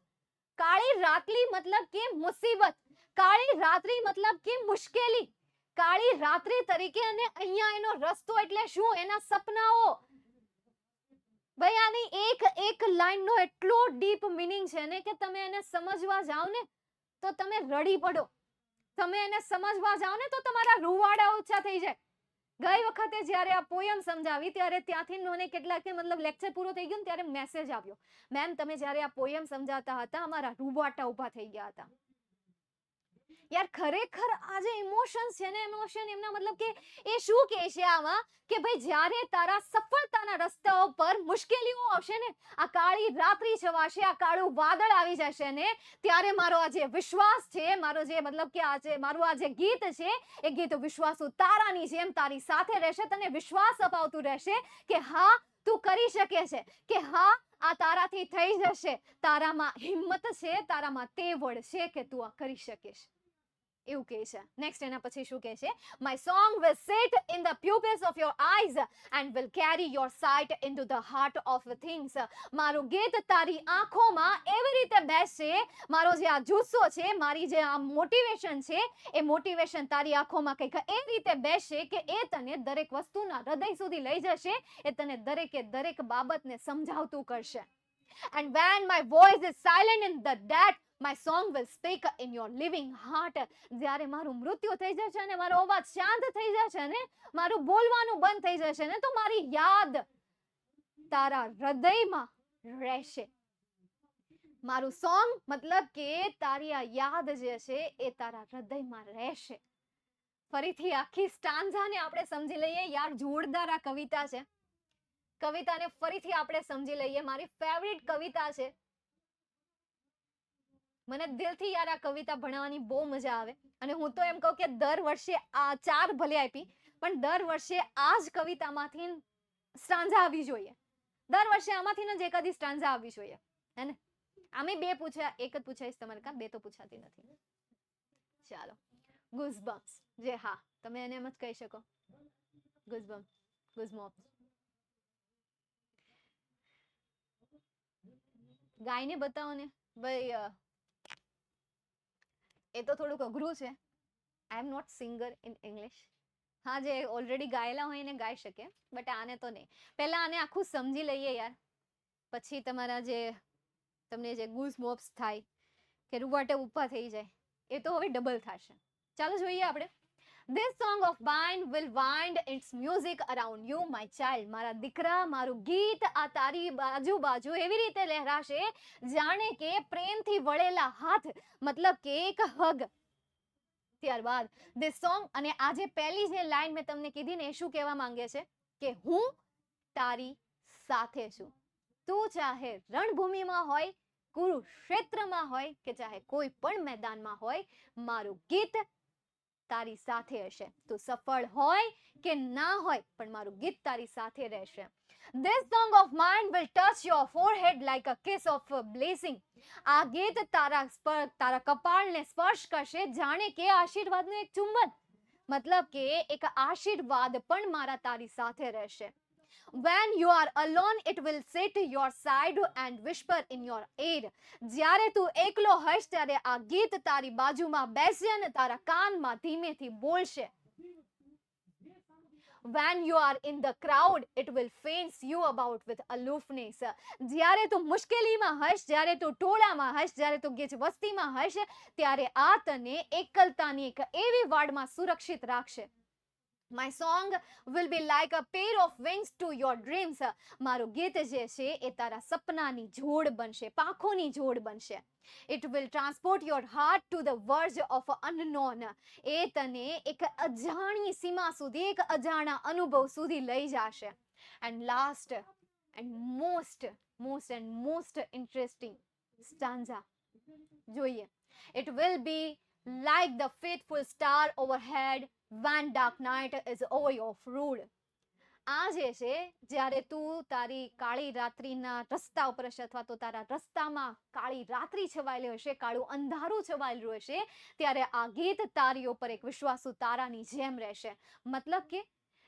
કાળી રાત્રિ મતલબ કે મુસીબત, કાળી રાત્રિ મતલબ કે મુશ્કેલી, કાળી રાત્રિ તરીકે. અને અહીંયા એનો રસ્તો એટલે શું? એના સપનાઓ. ભાઈ આની એક લાઈનનો એટલો ડીપ મીનિંગ છે ને કે તમે એને સમજવા જાઓ ને તો તમે રડી પડો. તમે એને સમજવા જાઓ ને તો તમારા રૂવાડા ઓછા થઈ જાય. ગઈ વખતે જ્યારે આ પોયમ સમજાવી ત્યારે ત્યાંથી મને કેટલાક મતલબ લેક્ચર પૂરો થઈ ગયો ને ત્યારે મેસેજ આવ્યો, મેમ તમે જ્યારે આ પોયમ સમજાવતા હતા અમારા રૂવાટા ઊભા થઈ ગયા હતા. યાર ખરેખર આ જે ઇમોશન્સ છે ને, ઇમોશન એમના મતલબ કે એ શું કહે છે આમાં કે ભાઈ જ્યારે તારા સફળતાના રસ્તાઓ પર મુશ્કેલીઓ આવશે ને, આ કાળી રાત્રિ છવાશે, આ કાળું વાદળ આવી જશે ને, ત્યારે મારો આ જે વિશ્વાસ છે, મારો જે મતલબ કે આ જે મારું આ જે ગીત છે એ ગીત વિશ્વાસુ તારાની જેમ તારી સાથે રહેશે, તને વિશ્વાસ અપાવતું રહેશે કે હા તું કરી શકે છે, કે હા આ તારાથી થઈ જશે, તારામાં હિંમત છે, તારામાં તેવડ છે કે તું આ કરી શકીશ, એવું કહે છે. નેક્સ્ટ એના પછી શું કહે છે? My song will seat in the pupils of your eyes and will carry your site into the heart of things. મારું ગીત તારી આંખોમાં એવી રીતે બેસશે, મારો જે આ જુસ્સો છે, મારી જે આ મોટિવેશન છે, એ મોટિવેશન તારી આંખોમાં કંઈક એ રીતે બેસશે કે એ તને દરેક વસ્તુના હૃદય સુધી લઈ જશે, એ તને દરેકે દરેક બાબતને સમજાવતું કરશે. And when my voice is silent in the death, my song will speak in your living heart. જ્યારે મારું મૃત્યુ થઈ જશે અને મારો અવાજ શાંત થઈ જશે ને, મારું બોલવાનું બંધ થઈ જશે ને, તો મારી યાદ તારા હૃદયમાં રહેશે. મારું સોંગ મતલબ કે તારી આ યાદ જે છે એ તારા હૃદયમાં રહેશે. ફરીથી આખી સ્ટાન્ઝાને આપણે સમજી લઈએ. યાર જોરદાર આ કવિતા છે. કવિતાને ફરીથી આપણે સમજી લઈએ. મારી ફેવરિટ કવિતા છે. મને દિલથી યાર આ કવિતા ભણાવવાની બહુ મજા આવે. અને હું તો એમ કહું કે દર વર્ષે આ 4 ભલે આપી, પણ દર વર્ષે આ જ કવિતામાંથી સ્ટાન્ઝા આવવી જોઈએ. દર વર્ષે આમાંથી જ એકાદી સ્ટાન્ઝા આવવી જોઈએ, હે ને? આમે 2 પૂછ્યા, એક જ પૂછાઈશ તમારે, કાં 2 તો પૂછાતી નથી. ચાલો, ગુઝબમ્સ. જે હા, તમે એને એમ જ કહી શકો, ગુઝબમ્સ, ગુઝમોમ્સ. ગાયને બતાવો ને ભાઈ. એ તો થોડુંક અઘરું છે. I am not singer in English. હા, જે ઓલરેડી ગાયેલા હોય એને ગાઈ શકે, બટ આને તો નહીં. પહેલા આને આખું સમજી લઈએ યાર, પછી તમારા જે તમને જે ગુઝ મોબ્સ થાય કે રૂવાટે ઊભા થઈ જાય, એ તો હવે ડબલ થશે. ચાલો જોઈએ આપણે. This song of mine will wind its music around you, my child. મારા દીકરા, મારું ગીત આ તારી બાજુ એવી રીતે લહેરાશે જાણે કે પ્રેમથી વળેલા હાથ, મતલબ કે એક હગ. ત્યારબાદ this song, અને આજે પહેલી જે લાઈન મેં તમને કીધી ને, એ શું કહેવા માંગે છે કે હું તારી સાથે છું. તું ચાહે રણભૂમિમાં હોય, કુરુક્ષેત્રમાં હોય, કે ચાહે કોઈ પણ મેદાનમાં હોય, મારું ગીત તારી સાથે હશે. તું સફળ હોય કે ના હોય, પણ મારું ગીત તારી સાથે રહેશે. This song of mine will touch your forehead like a kiss of a blessing. આ ગીત તારા કપાળને સ્પર્શ કરશે જાણે કે આશીર્વાદનું એક ચુંબન. મતલબ કે એક આશીર્વાદ પણ મારા તારી સાથે રહેશે. When you are alone, it will sit your side and whisper in your ear. જ્યારે તું એકલો હશ ત્યારે આ ગીત તારી બાજુમાં બેસી અને તારા કાનમાં ધીમેથી બોલશે. When you are in the crowd, it will fence you about with aloofness. જ્યારે તું મુશ્કેલીમાં હશ, જ્યારે તું ટોળામાં હશ, જ્યારે તું ગીચ વસ્તીમાં હશ, ત્યારે આ તને એકલતાની એક એવી વાડમાં સુરક્ષિત રાખશે. My song will be like a pair of wings to your dreams. મારું ગીત જે છે એ તારા સપનાની જોડ બનશે, પાંખોની જોડ બનશે. It will transport your heart to the verge of unknown. એ તને એક અજાણી સીમા સુધી, એક અજાણા અનુભવ સુધી લઈ જશે. And last and most interesting stanza જોઈએ. It will be like the faithful star overhead when dark night is over your road. આ જે છે, જ્યારે તું તારી કાળી રાત્રિના રસ્તા ઉપર હશે, અથવા તો તારા રસ્તામાં કાળી રાત્રિ છવાયેલી હશે, કાળું અંધારું છવાયેલું હશે, ત્યારે આ ગીત તારી ઉપર એક વિશ્વાસુ તારાની જેમ રહેશે. મતલબ કે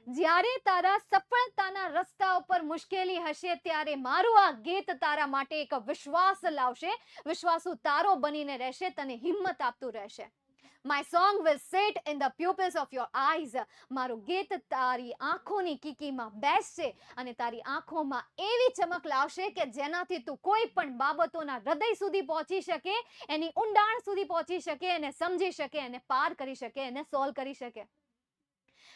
જ્યારે તારા સફળતાના રસ્તા ઉપર મુશ્કેલી હશે, ત્યારે મારું આ ગીત તારા માટે એક વિશ્વાસ લાવશે, વિશ્વાસુ તારો બનીને રહેશે, તને હિંમત આપતું રહેશે. My song will sit in the pupils of your eyes. મારું ગીત તારી આંખોની કીકીમાં બેસશે અને તારી આંખોમાં એવી ચમક લાવશે કે જેનાથી તું કોઈ પણ બાબતોના હૃદય સુધી પહોંચી શકે, એની ઊંડાણ સુધી પહોંચી શકે, એને સમજી શકે, એને પાર કરી શકે, એને સોલ્વ કરી શકે.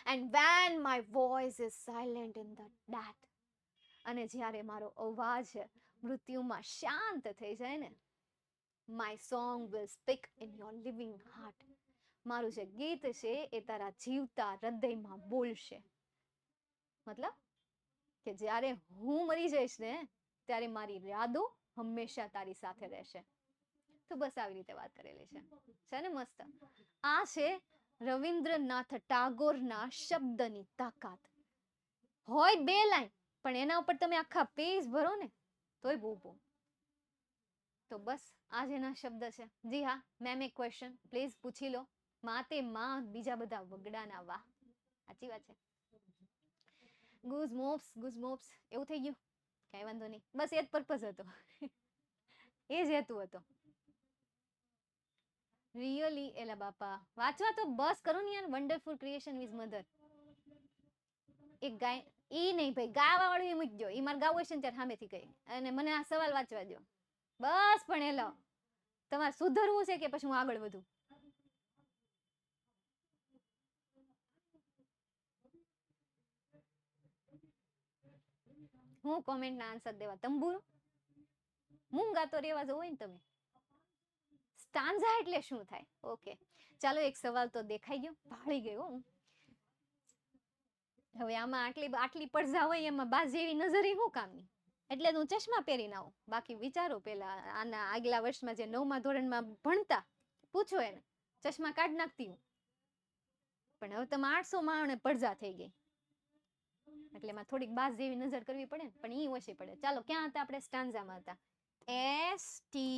And when my voice is silent in the death, અને જ્યારે મારો અવાજ મૃત્યુમાં શાંત થઈ જાય ને, my song will speak in your living heart. મારું જે ગીત છે એ તારા જીવતા હૃદયમાં બોલશે. મતલબ કે જ્યારે હું મરી જઈશ ને, ત્યારે મારી યાદો હંમેશા તારી સાથે રહેશે. તો બસ આવી રીતે વાત કરેલી છે ને? મસ્ત. આ છે રવિન્દ્રનાથ ટાગોરના શબ્દની તાકાત. હોય 2 લાઈન, પણ એના ઉપર તમે આખા પેજ ભરો ને તોય બહુ. તો બસ આ જ એના શબ્દ છે. જી હા, મેમ એક ક્વેશ્ચન પ્લીઝ પૂછી લો. માતે માં, બીજા બધા વગડાના વાહ. સાચી વાત છે. ગુઝ મોપ્સ એવું થઈ ગયું, કઈ વાંધો નહીં. બસ એ જ પર્પઝ હતો, એ જ હેતુ હતો. રિયલી એલા બાપા, વાંચવા તો બસ કરો ને યાર. Wonderful creation viz mother. એક ગાય ઈ નહીં ભાઈ, ગાવા વાળું એ મૂકી દો. ઈ મારે ગાવું હશે ને ત્યારે સામેથી કહી, અને મને આ સવાલ વાંચવા દો બસ. પણ એ લો, તમારે સુધરવું છે કે પછી હું આગળ વધું? હું કોમેન્ટના આન્સર દેવા? તંબુરો મૂંગા તો રેવા જવું હોય ને તમે. સ્ટાન્ઝા એટલે શું થાય? ઓકે, ચાલો એક સવાલ તો દેખાઈ ગયો, ભાળી ગયો હું. હવે આમાં આટલી પડઝા હોય એમાં બાજ જેવી નજર એ શું કામની? એટલે હું ચશ્મા પહેરીને આવું. બાકી વિચારો પેલા આના આગલા વર્ષમાં જે 9મા ધોરણમાં ભણતા, પૂછો એને, ચશ્મા કાઢ નાખતી હું. પણ હવે તમે 800 માણે પડઝા થઈ ગઈ, એટલે એમાં થોડીક બાજ જેવી નજર કરવી પડે ને, પણ ઈ ઓછી પડે. ચાલો ક્યાં હતા આપણે? સ્ટાન્ઝામાં હતા. STANZA,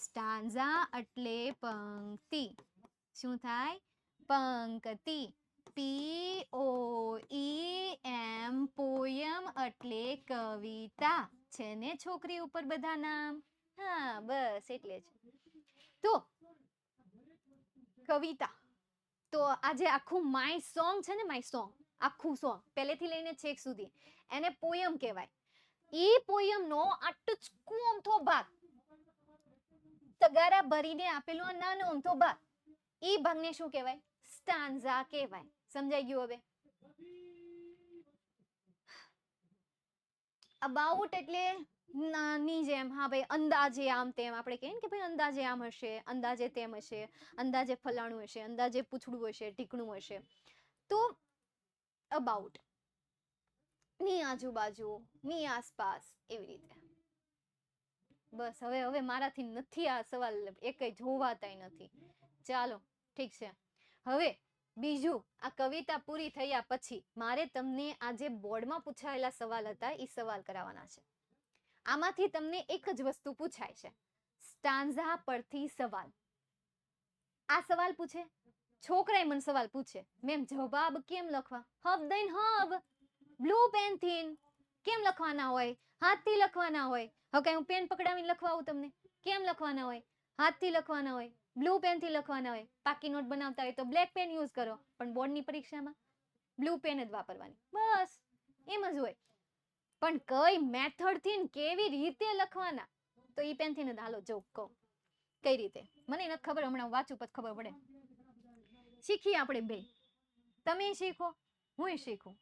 સ્ટાન્ઝા એટલે પંક્તિ. શું થાય? પંક્તિ. POEM, પોયમ એટલે કવિતા. છે ને છોકરી ઉપર બધા નામ? હા, બસ એટલે જ. તો કવિતા. તો આજે આખું માય સોંગ છે ને, માય સોંગ, આખું સોંગ પહેલેથી લઈને છેક સુધી, એને પોયમ કહેવાય. ઈ પોયમ નો આ ટચકો અમથો ભાગ, તગારા ભરીને આપેલો આ નાનો અમથો ભાગ, ઈ ભાગને શું કહેવાય? સ્ટાન્ઝા કહેવાય. સમજાઈ ગયું? હવે અબાઉટ એટલે નાની જેમ, હા ભાઈ, અંદાજે આમ તેમ. આપણે કહીએ ને કે ભાઈ અંદાજે આમ હશે, અંદાજે તેમ હશે, અંદાજે ફલાણું હશે, અંદાજે પૂછડું હશે, ઢીકણું હશે. તો અબાઉટ, ની આજુબાજુ, ની આસપાસ, એવી રીતે. બસ હવે મારાથી નથી આ સવાલ એકે જોવાતાય નથી. ચાલો ઠીક છે. હવે બીજું, આ કવિતા પૂરી થયા પછી મારે તમને આ જે બોર્ડમાં પૂછાયેલા સવાલ હતા એ સવાલ કરાવવાના છે. આમાંથી તમને એક જ વસ્તુ પૂછાય છે, સ્ટાન્ઝા પરથી સવાલ. આ સવાલ પૂછે, છોકરાએ મને સવાલ પૂછે, મેમ જવાબ કેમ લખવા? હબ દઈને હબ, બ્લુ પેન થી. કેમ લખવાના હોય? હાથથી લખવાના હોય. હવે કઈ હું પેન પકડાવીને લખવા આવું તમને? કેમ લખવાના હોય? હાથથી લખવાના હોય, બ્લુ પેન થી લખવાના હોય. પાકી નોટ બનાવતા હોય તો બ્લેક પેન યુઝ કરો, પણ બોર્ડની પરીક્ષામાં બ્લુ પેન જ વાપરવાની. બસ એમ જ હોય. પણ કઈ મેથડ થી કેવી રીતે લખવાના, તો ઈ પેન થી જ. હાલો જો કહું કઈ રીતે, મને નથી ખબર, હમણાં વાંચું પછી ખબર પડે. શીખીએ આપણે બે, તમે શીખો, હું શીખું,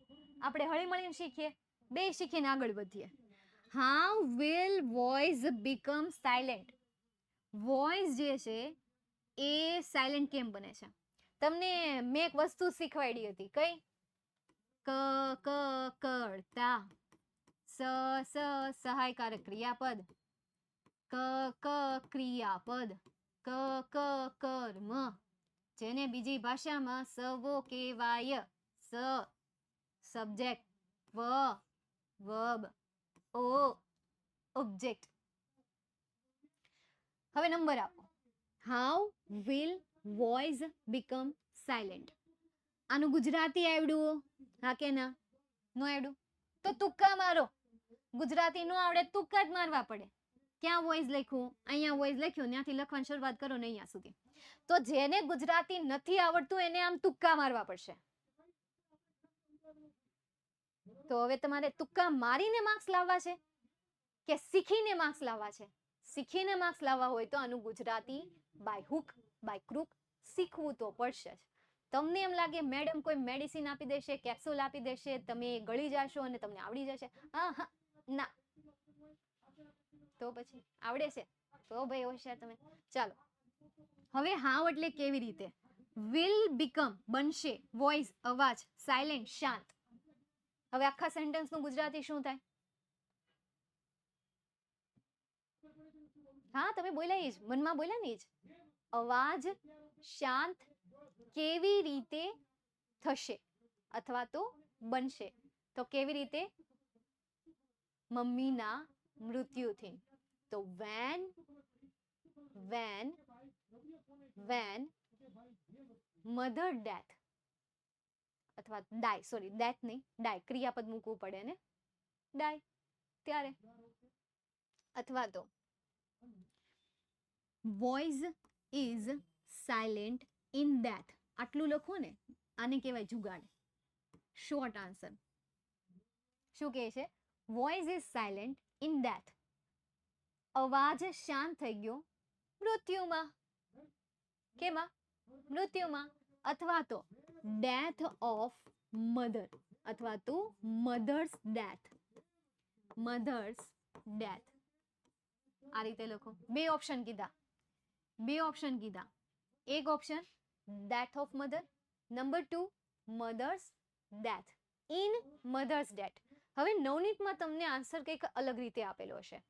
આપણે હળી મળીને શીખીએ, બે શીખીને આગળ વધીએ. How will voice become silent? Voice જે છે એ સાયલેન્ટ કેમ બને છે? તમને મેં એક વસ્તુ શીખવાડી હતી, કઈ? ક કરતા, સ સહાયકારક ક્રિયાપદ, ક ક્રિયાપદ, ક કર્મ, જેને બીજી ભાષામાં સવો કહેવાય. સ સબ્જેક્ટ, વર્બ, ઓબ્જેક્ટ. હવે નંબર આપો. How will voice become silent? આનું ગુજરાતી આવડ્યું? હા કે ના? નો આવડ્યું તો તુક્કા મારો. ગુજરાતી નો આવડે તુક્કા જ મારવા પડે. ક્યાં વોઇસ લખ્યું? અહીંયા વોઇસ લખ્યું, ત્યાંથી લખવાની શરૂઆત કરો ને અહીંયા સુધી. તો જેને ગુજરાતી નથી આવડતું એને આમ તુક્કા મારવા પડશે. તો હવે તમારે તુક્કા મારીને માર્ક્સ લાવવા છે કે શીખીને માર્ક્સ લાવવા છે? શીખીને માર્ક્સ લાવવા હોય તો આનું ગુજરાતી બાય હુક બાય ક્રુક શીખવું તો પડશે જ. તમને એમ લાગે મેડમ કોઈ મેડિસિન આપી દેશે, કેપ્સ્યુલ આપી દેશે, તમે ગળી જશો અને તમને આવડી જશે? ના. તો પછી આવડે છે તો ભાઈ હોશિયાર તમે. ચાલો, હવે હાઉ એટલે કેવી રીતે, વિલ બીકમ બનશે, વોઇસ અવાજ, સાયલેન્ટ શાંત. હવે આખા સેન્ટેન્સ નું ગુજરાતી શું થાય? હા તમે બોલ્યા જ, મનમાં બોલ્યા ને જ. અવાજ શાંત કેવી રીતે થશે અથવા તો બનશે? તો કેવી રીતે? મમ્મીના મૃત્યુથી. તો when mother death, અથવા ડાય, સોરી ડેથ નહીં, ડાય ક્રિયાપદ મૂકવું પડે ને, ડાય ત્યારે. અથવા તો voice is silent in death. આટલું લખો ને, આને કહેવાય જુગાડ. શોર્ટ આન્સર શું કહે છે? voice is silent in death. અવાજ શાંત થઈ ગયો મૃત્યુમાં. કેમાં? મૃત્યુમાં. અથવા તો ડેથ ઓફ મધર, અથવા તો મધર્સ ડેથ. Mothers death. આ રીતે લખો. બે ઓપ્શન કીધા. એક option death of mother, number 2 mother's death. In mother's death. હવે નવનીતમાં તમને આન્સર કંઈક અલગ રીતે આપેલો હશે.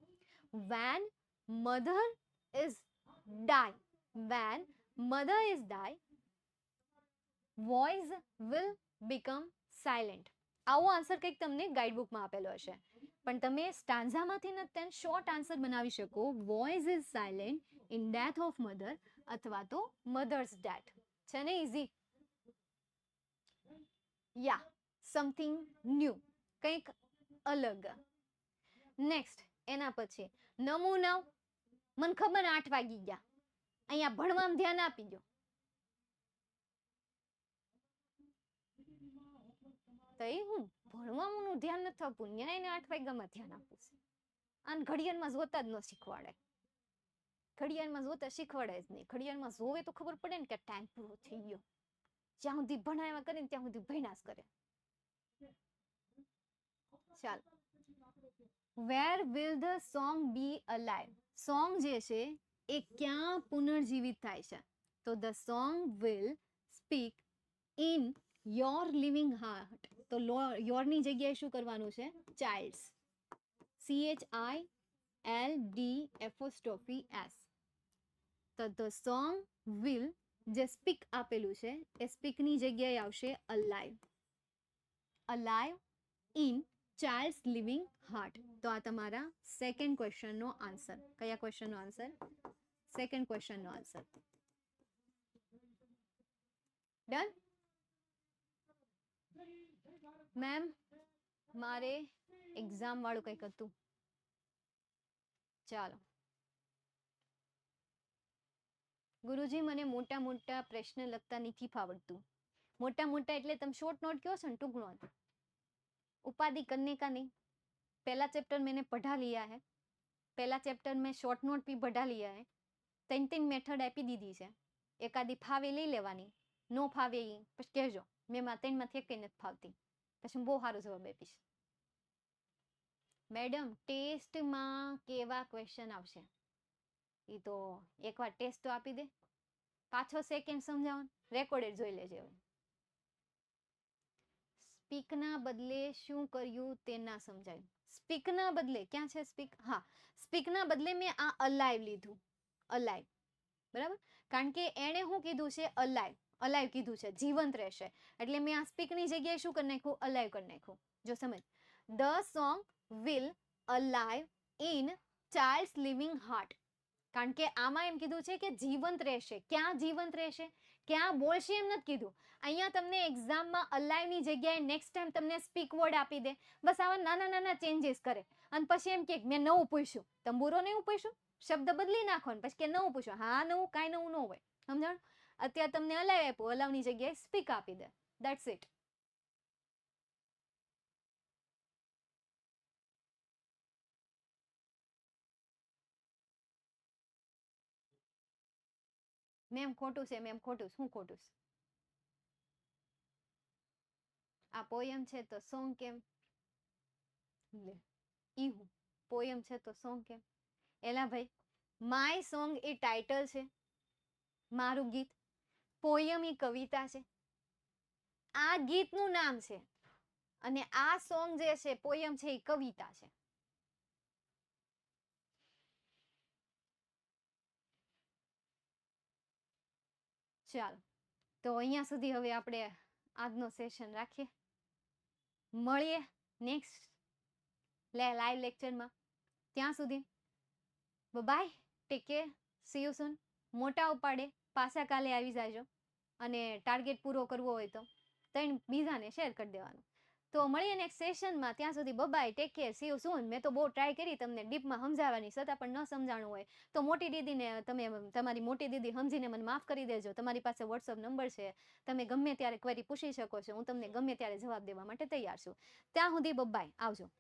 when mother is die voice will become silent. આવો આન્સર કંઈક તમને ગાઈડબુકમાં આપેલો હશે, પણ તમે સ્ટાન્ઝામાંથી ને શોર્ટ આન્સર બનાવી શકો. Voice is silent in death of mother અથવા તો મધર્સ ડેથ. છે ને ઇઝી? યા સમથિંગ ન્યૂ, કંઈક અલગ. નેક્સ્ટ એના પછી નમૂના. મને ખબર 8 વાગી ગયા, અહીંયા ભણવામાં ધ્યાન આપી દો. તો એ હું ભણવાનું ધ્યાન નથી આપવું, ન્યાય ને 8 વાગ્યામાં ધ્યાન આપવું છે. આને ઘડિયાળમાં જોતા જ ન શીખવાડે. ઘડિયાળમાં જોતા શીખવાડે જ નહીં. ઘડિયાળમાં જોવે તો ખબર પડે ને કે ટાઈમ પૂરો થઈ ગયો. જ્યાં સુધી ભણાવ્યા કરે ને ત્યાં સુધી ભણ્યા જ કરે. ચાલ, where will the song be alive. Song જે છે એ ક્યાં પુનર્જીવિત થાય છે? તો the song will speak in your living heart. તો યોરની જગ્યાએ શું કરવાનું છે? ચાઇલ્ડ્સ. CHILD'S. તો ધ સોંગ વિલ, જે સ્પીક આપેલું છે એ સ્પીકની જગ્યાએ આવશે alive. Alive in child's living heart. તો આ તમારા સેકન્ડ ક્વેશ્ચનનો આન્સર. કયા ક્વેશ્ચનનો આન્સર? સેકન્ડ ક્વેશ્ચનનો આન્સર. ડન? મેમ મારે એક્ઝામ વાળું કંઈક હતું. ચાલો ગુરુજી, મને મોટા મોટા પ્રશ્ન લખતા નથી ફાવડતું. મોટા એટલે તમે શોર્ટ નોટ કહો છો ને, टुकड़ों. उपाधि करने का नहीं. पहला चैप्टर मैंने पढ़ा लिया है, पहला चैप्टर में शॉर्ट नोट भी पढ़ा लिया है. 3 मेथड આપી દીધી છે. એકાદી ફાવે લઈ લેવાની, નો ફાવે એ પછી કહેજો. મેં માં 3 માંથી એક નથી ફાવતી, પછી હું બહુ સારો જવાબ આપીશ. મેડમ ટેસ્ટમાં કેવા ક્વેશ્ચન આવશે? એ તો એકવાર ટેસ્ટ તો આપી દે, પાછો સેકન્ડ સમજાવો, રેકોર્ડેડ જોઈ લેજે. સ્પીકના બદલે શું કર્યું તે ના સમજાયું. સ્પીકના બદલે ક્યાં છે સ્પીક? હા, સ્પીકના બદલે મેં આ અલાઇવ લીધું. અલાઇવ, બરાબર? કારણ કે એણે શું કીધું છે? અલાઇવ. અલાઇવ કીધું છે, જીવંત રહેશે. એટલે મેં આ સ્પીકની જગ્યાએ શું કરી નાખ્યું? અલાઇવ કરી નાખ્યું. જો સમજ. The song will alive in child's living heart. કારણ કે આમાં એમ કીધું છે કે જીવંત રહેશે. ક્યાં જીવંત રહેશે? ક્યાં બોલશે એમ નથી કીધું. અહીંયા તમને એક્ઝામમાં અલાઇવની જગ્યાએ નેક્સ્ટ ટાઈમ તમને સ્પીક વર્ડ આપી દે. બસ આવા નાના નાના ચેન્જીસ કરે અને પછી એમ કે મેં નવું પૂછ્યું. તંબુરો નહીં પૂછ્યું, શબ્દ બદલી નાખો ને પછી કે નવું પૂછ્યું. હા, નવું કાંઈ નવું ન હોય. સમજણ? અત્યારે તમને અલાઇવ આપ્યું, અલાવની જગ્યાએ સ્પીક આપી દે. That's it. મેમ ખોટું છે, મેમ ખોટું. શું ખોટું છે? આ પોયમ છે તો સોંગ કેમ? લે ઈ હું પોયમ છે તો સોંગ કેમ? એલા ભાઈ, માય સોંગ એ ટાઇટલ છે, મારું ગીત. પોયમ એ કવિતા છે. આ ગીતનું નામ છે અને આ સોંગ જે છે પોયમ છે એ કવિતા છે. ચાલો, તો અહીંયા સુધી હવે આપણે આજનો સેશન રાખીએ. મળીએ નેક્સ્ટ લાઈવ લેક્ચરમાં. ત્યાં સુધી bye, take care, see you soon. મોટા ઉપાડે પાછા કાલે આવી જાજો અને ટાર્ગેટ પૂરો કરવો હોય તો 3 બીજાને શેર કરી દેવાનું. તો મળીએ નેક્સ્ટ સેશનમાં. ત્યાં સુધી bye, take care, see you soon. મેં તો બહુ ટ્રાય કરી તમને ડીપમાં સમજાવવાની, છતાં પણ ન સમજાણું હોય તો મોટી દીદીને તમે, તમારી મોટી દીદી સમજીને મને માફ કરી દેજો. તમારી પાસે વોટ્સઅપ નંબર છે, તમે ગમે ત્યારે ક્વેરી પૂછી શકો છો. હું તમને ગમે ત્યારે જવાબ દેવા માટે તૈયાર છું. ત્યાં સુધી બાય, આવજો.